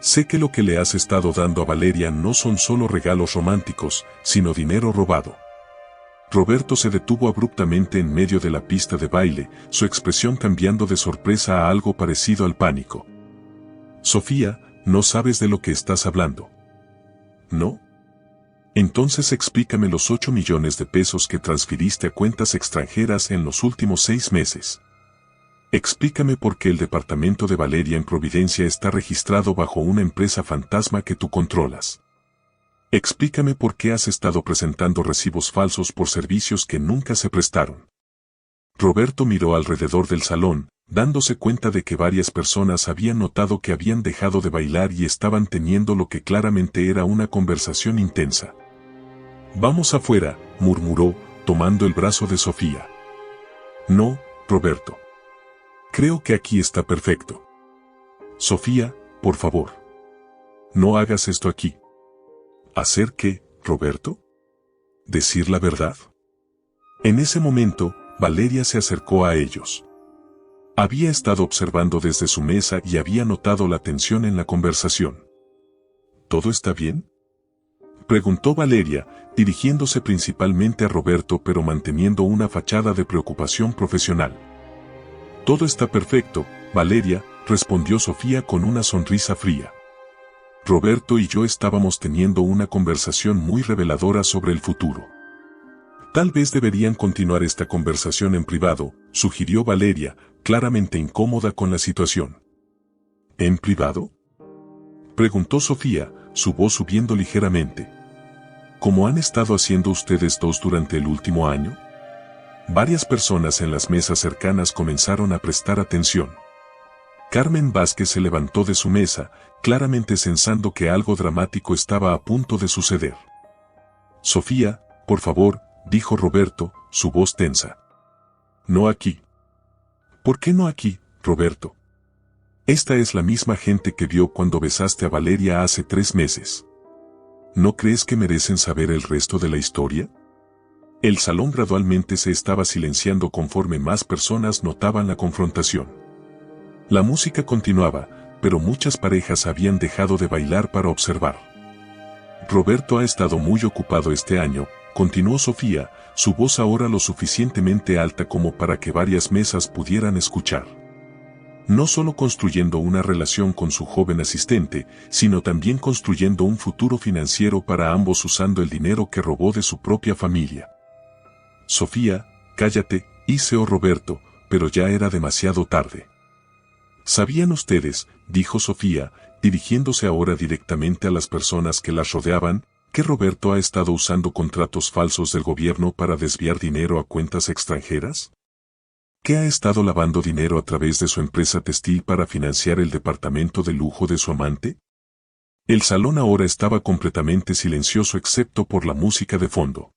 Sé que lo que le has estado dando a Valeria no son solo regalos románticos, sino dinero robado. Roberto se detuvo abruptamente en medio de la pista de baile, su expresión cambiando de sorpresa a algo parecido al pánico. Sofía, no sabes de lo que estás hablando. ¿No? Entonces explícame los 8 millones de pesos que transferiste a cuentas extranjeras en los últimos 6 meses. Explícame por qué el departamento de Valeria en Providencia está registrado bajo una empresa fantasma que tú controlas. Explícame por qué has estado presentando recibos falsos por servicios que nunca se prestaron. Roberto miró alrededor del salón, dándose cuenta de que varias personas habían notado que habían dejado de bailar y estaban teniendo lo que claramente era una conversación intensa. Vamos afuera, murmuró, tomando el brazo de Sofía. No, Roberto. Creo que aquí está perfecto. Sofía, por favor. No hagas esto aquí. ¿Hacer qué, Roberto? ¿Decir la verdad? En ese momento, Valeria se acercó a ellos. Había estado observando desde su mesa y había notado la tensión en la conversación. ¿Todo está bien?, Preguntó Valeria, dirigiéndose principalmente a Roberto pero manteniendo una fachada de preocupación profesional. Todo está perfecto, Valeria, respondió Sofía con una sonrisa fría. Roberto y yo estábamos teniendo una conversación muy reveladora sobre el futuro. Tal vez deberían continuar esta conversación en privado, sugirió Valeria, claramente incómoda con la situación. ¿En privado?, preguntó Sofía, su voz subiendo ligeramente. ¿Cómo han estado haciendo ustedes dos durante el último año? Varias personas en las mesas cercanas comenzaron a prestar atención. Carmen Vázquez se levantó de su mesa, claramente sensando que algo dramático estaba a punto de suceder. Sofía, por favor, dijo Roberto, su voz tensa. No aquí. ¿Por qué no aquí, Roberto? Esta es la misma gente que vio cuando besaste a Valeria hace 3 meses. ¿No crees que merecen saber el resto de la historia? El salón gradualmente se estaba silenciando conforme más personas notaban la confrontación. La música continuaba, pero muchas parejas habían dejado de bailar para observar. Roberto ha estado muy ocupado este año, continuó Sofía, su voz ahora lo suficientemente alta como para que varias mesas pudieran escuchar. No solo construyendo una relación con su joven asistente, sino también construyendo un futuro financiero para ambos usando el dinero que robó de su propia familia. Sofía, cállate, hizo Roberto, pero ya era demasiado tarde. ¿Sabían ustedes?, dijo Sofía, dirigiéndose ahora directamente a las personas que las rodeaban, que Roberto ha estado usando contratos falsos del gobierno para desviar dinero a cuentas extranjeras? ¿Que ha estado lavando dinero a través de su empresa textil para financiar el departamento de lujo de su amante? El salón ahora estaba completamente silencioso excepto por la música de fondo.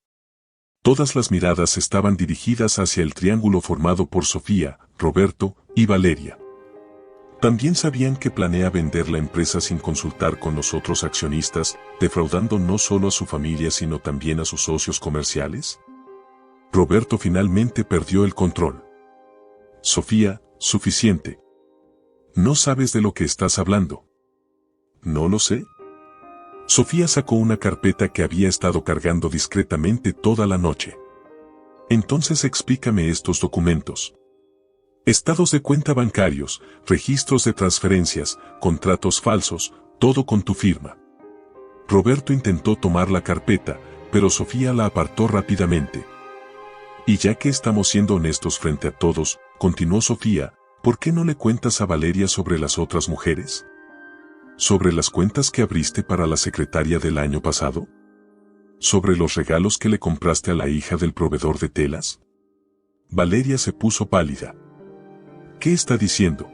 Todas las miradas estaban dirigidas hacia el triángulo formado por Sofía, Roberto y Valeria. ¿También sabían que planea vender la empresa sin consultar con los otros accionistas, defraudando no solo a su familia sino también a sus socios comerciales? Roberto finalmente perdió el control. Sofía, suficiente. No sabes de lo que estás hablando. ¿No lo sé? Sofía sacó una carpeta que había estado cargando discretamente toda la noche. Entonces explícame estos documentos. Estados de cuenta bancarios, registros de transferencias, contratos falsos, todo con tu firma. Roberto intentó tomar la carpeta, pero Sofía la apartó rápidamente. Y ya que estamos siendo honestos frente a todos, continuó Sofía, ¿por qué no le cuentas a Valeria sobre las otras mujeres? ¿Sobre las cuentas que abriste para la secretaria del año pasado? ¿Sobre los regalos que le compraste a la hija del proveedor de telas? Valeria se puso pálida. ¿Qué está diciendo?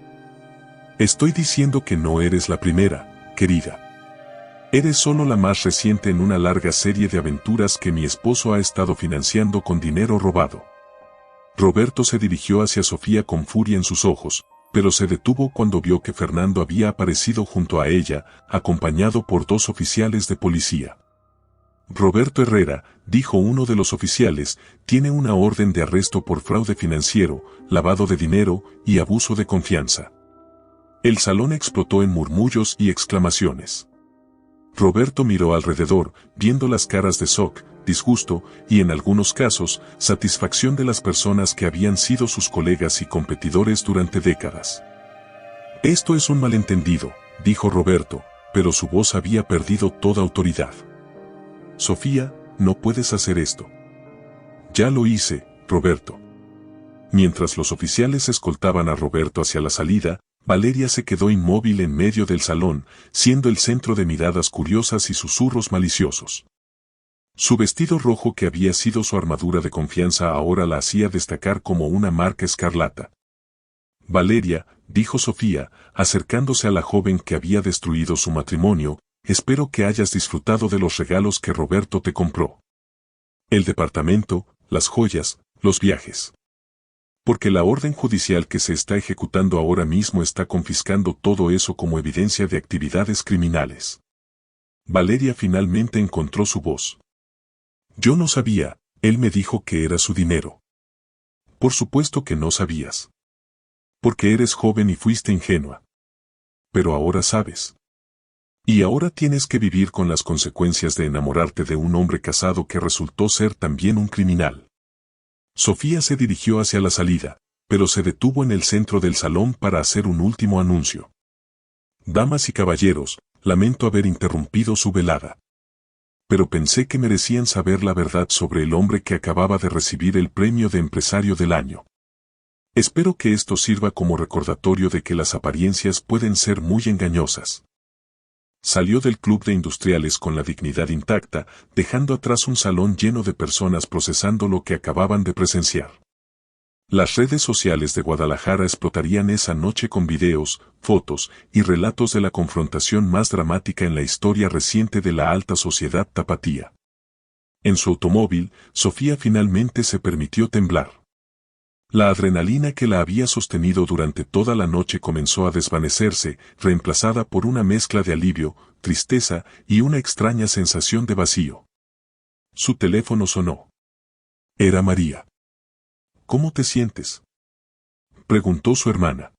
Estoy diciendo que no eres la primera, querida. Eres solo la más reciente en una larga serie de aventuras que mi esposo ha estado financiando con dinero robado. Roberto se dirigió hacia Sofía con furia en sus ojos, pero se detuvo cuando vio que Fernando había aparecido junto a ella, acompañado por 2 oficiales de policía. Roberto Herrera, dijo uno de los oficiales, tiene una orden de arresto por fraude financiero, lavado de dinero y abuso de confianza. El salón explotó en murmullos y exclamaciones. Roberto miró alrededor, viendo las caras de shock, disgusto y en algunos casos, satisfacción de las personas que habían sido sus colegas y competidores durante décadas. Esto es un malentendido, dijo Roberto, pero su voz había perdido toda autoridad. Sofía, no puedes hacer esto. Ya lo hice, Roberto. Mientras los oficiales escoltaban a Roberto hacia la salida, Valeria se quedó inmóvil en medio del salón, siendo el centro de miradas curiosas y susurros maliciosos. Su vestido rojo que había sido su armadura de confianza ahora la hacía destacar como una marca escarlata. Valeria, dijo Sofía, acercándose a la joven que había destruido su matrimonio, espero que hayas disfrutado de los regalos que Roberto te compró. El departamento, las joyas, los viajes. Porque la orden judicial que se está ejecutando ahora mismo está confiscando todo eso como evidencia de actividades criminales. Valeria finalmente encontró su voz. Yo no sabía, él me dijo que era su dinero. Por supuesto que no sabías. Porque eres joven y fuiste ingenua. Pero ahora sabes. Y ahora tienes que vivir con las consecuencias de enamorarte de un hombre casado que resultó ser también un criminal. Sofía se dirigió hacia la salida, pero se detuvo en el centro del salón para hacer un último anuncio. Damas y caballeros, lamento haber interrumpido su velada. Pero pensé que merecían saber la verdad sobre el hombre que acababa de recibir el premio de empresario del año. Espero que esto sirva como recordatorio de que las apariencias pueden ser muy engañosas. Salió del club de industriales con la dignidad intacta, dejando atrás un salón lleno de personas procesando lo que acababan de presenciar. Las redes sociales de Guadalajara explotarían esa noche con videos, fotos y relatos de la confrontación más dramática en la historia reciente de la alta sociedad tapatía. En su automóvil, Sofía finalmente se permitió temblar. La adrenalina que la había sostenido durante toda la noche comenzó a desvanecerse, reemplazada por una mezcla de alivio, tristeza y una extraña sensación de vacío. Su teléfono sonó. Era María. ¿Cómo te sientes?, preguntó su hermana.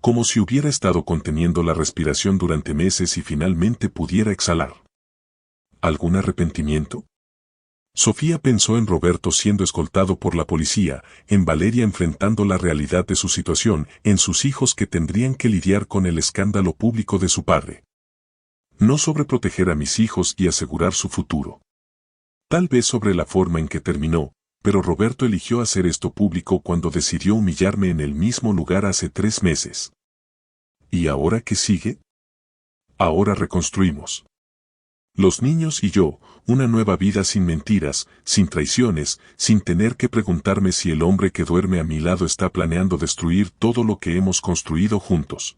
Como si hubiera estado conteniendo la respiración durante meses y finalmente pudiera exhalar. ¿Algún arrepentimiento? Sofía pensó en Roberto siendo escoltado por la policía, en Valeria enfrentando la realidad de su situación, en sus hijos que tendrían que lidiar con el escándalo público de su padre. No sobre proteger a mis hijos y asegurar su futuro. Tal vez sobre la forma en que terminó, pero Roberto eligió hacer esto público cuando decidió humillarme en el mismo lugar hace 3 meses. ¿Y ahora qué sigue? Ahora reconstruimos. Los niños y yo, una nueva vida sin mentiras, sin traiciones, sin tener que preguntarme si el hombre que duerme a mi lado está planeando destruir todo lo que hemos construido juntos.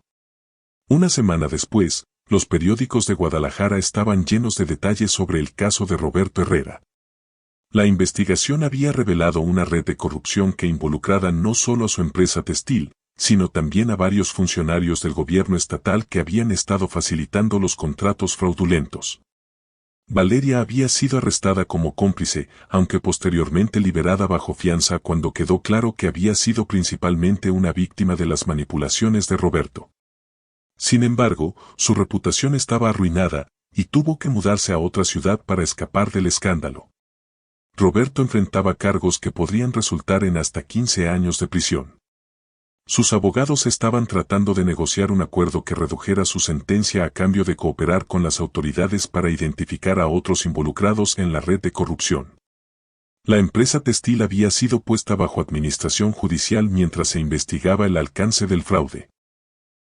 Una semana después, los periódicos de Guadalajara estaban llenos de detalles sobre el caso de Roberto Herrera. La investigación había revelado una red de corrupción que involucraba no solo a su empresa textil, sino también a varios funcionarios del gobierno estatal que habían estado facilitando los contratos fraudulentos. Valeria había sido arrestada como cómplice, aunque posteriormente liberada bajo fianza cuando quedó claro que había sido principalmente una víctima de las manipulaciones de Roberto. Sin embargo, su reputación estaba arruinada, y tuvo que mudarse a otra ciudad para escapar del escándalo. Roberto enfrentaba cargos que podrían resultar en hasta 15 años de prisión. Sus abogados estaban tratando de negociar un acuerdo que redujera su sentencia a cambio de cooperar con las autoridades para identificar a otros involucrados en la red de corrupción. La empresa textil había sido puesta bajo administración judicial mientras se investigaba el alcance del fraude.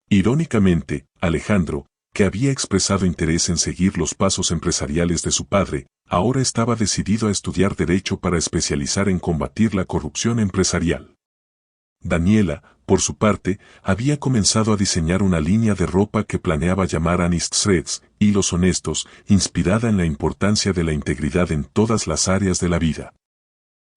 Irónicamente, Alejandro, que había expresado interés en seguir los pasos empresariales de su padre, ahora estaba decidido a estudiar Derecho para especializar en combatir la corrupción empresarial. Daniela, por su parte, había comenzado a diseñar una línea de ropa que planeaba llamar Honest Threads, hilos honestos, inspirada en la importancia de la integridad en todas las áreas de la vida.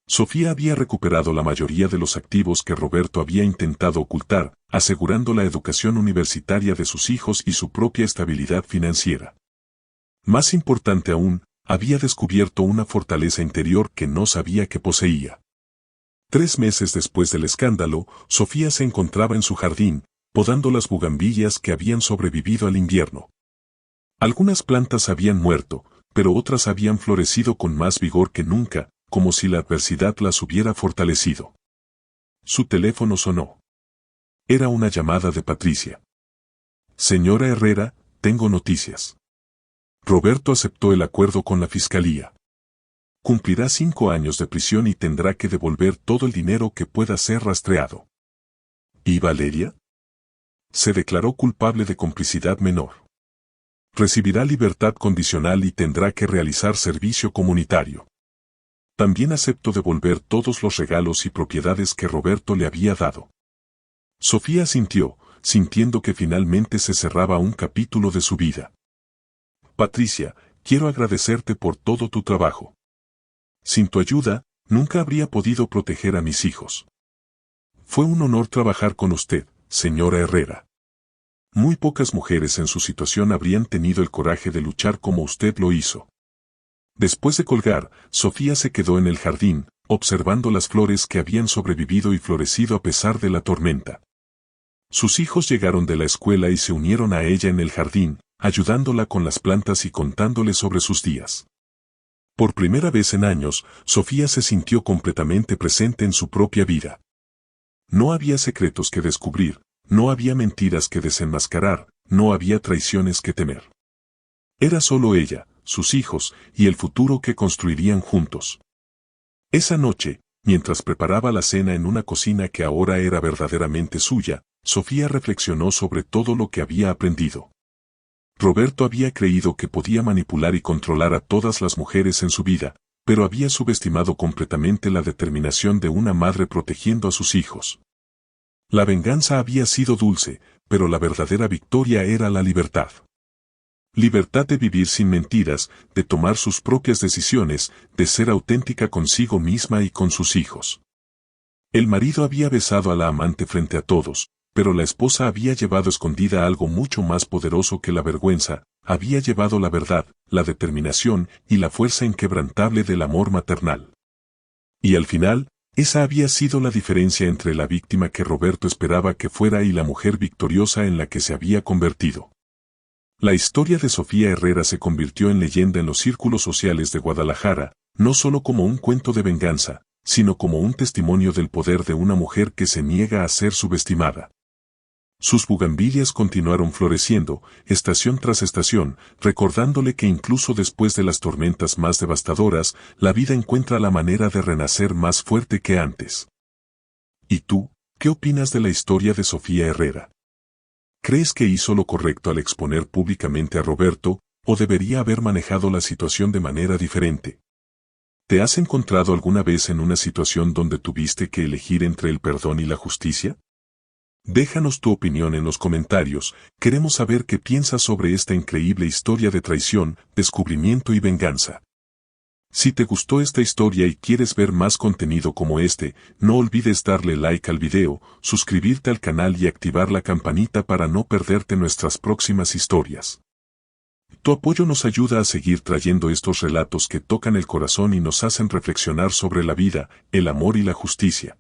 Sofía había recuperado la mayoría de los activos que Roberto había intentado ocultar, asegurando la educación universitaria de sus hijos y su propia estabilidad financiera. Más importante aún, había descubierto una fortaleza interior que no sabía que poseía. 3 meses después del escándalo, Sofía se encontraba en su jardín, podando las bugambillas que habían sobrevivido al invierno. Algunas plantas habían muerto, pero otras habían florecido con más vigor que nunca, como si la adversidad las hubiera fortalecido. Su teléfono sonó. Era una llamada de Patricia. Señora Herrera, tengo noticias. Roberto aceptó el acuerdo con la fiscalía. Cumplirá 5 años de prisión y tendrá que devolver todo el dinero que pueda ser rastreado. ¿Y Valeria? Se declaró culpable de complicidad menor. Recibirá libertad condicional y tendrá que realizar servicio comunitario. También acepto devolver todos los regalos y propiedades que Roberto le había dado. Sofía asintió, sintiendo que finalmente se cerraba un capítulo de su vida. Patricia, quiero agradecerte por todo tu trabajo. Sin tu ayuda, nunca habría podido proteger a mis hijos. Fue un honor trabajar con usted, señora Herrera. Muy pocas mujeres en su situación habrían tenido el coraje de luchar como usted lo hizo. Después de colgar, Sofía se quedó en el jardín, observando las flores que habían sobrevivido y florecido a pesar de la tormenta. Sus hijos llegaron de la escuela y se unieron a ella en el jardín, ayudándola con las plantas y contándole sobre sus días. Por primera vez en años, Sofía se sintió completamente presente en su propia vida. No había secretos que descubrir, no había mentiras que desenmascarar, no había traiciones que temer. Era solo ella, sus hijos y el futuro que construirían juntos. Esa noche, mientras preparaba la cena en una cocina que ahora era verdaderamente suya, Sofía reflexionó sobre todo lo que había aprendido. Roberto había creído que podía manipular y controlar a todas las mujeres en su vida, pero había subestimado completamente la determinación de una madre protegiendo a sus hijos. La venganza había sido dulce, pero la verdadera victoria era la libertad. Libertad de vivir sin mentiras, de tomar sus propias decisiones, de ser auténtica consigo misma y con sus hijos. El marido había besado a la amante frente a todos, pero la esposa había llevado escondida algo mucho más poderoso que la vergüenza, había llevado la verdad, la determinación y la fuerza inquebrantable del amor maternal. Y al final, esa había sido la diferencia entre la víctima que Roberto esperaba que fuera y la mujer victoriosa en la que se había convertido. La historia de Sofía Herrera se convirtió en leyenda en los círculos sociales de Guadalajara, no solo como un cuento de venganza, sino como un testimonio del poder de una mujer que se niega a ser subestimada. Sus bugambilias continuaron floreciendo, estación tras estación, recordándole que incluso después de las tormentas más devastadoras, la vida encuentra la manera de renacer más fuerte que antes. ¿Y tú, qué opinas de la historia de Sofía Herrera? ¿Crees que hizo lo correcto al exponer públicamente a Roberto, o debería haber manejado la situación de manera diferente? ¿Te has encontrado alguna vez en una situación donde tuviste que elegir entre el perdón y la justicia? Déjanos tu opinión en los comentarios, queremos saber qué piensas sobre esta increíble historia de traición, descubrimiento y venganza. Si te gustó esta historia y quieres ver más contenido como este, no olvides darle like al video, suscribirte al canal y activar la campanita para no perderte nuestras próximas historias. Tu apoyo nos ayuda a seguir trayendo estos relatos que tocan el corazón y nos hacen reflexionar sobre la vida, el amor y la justicia.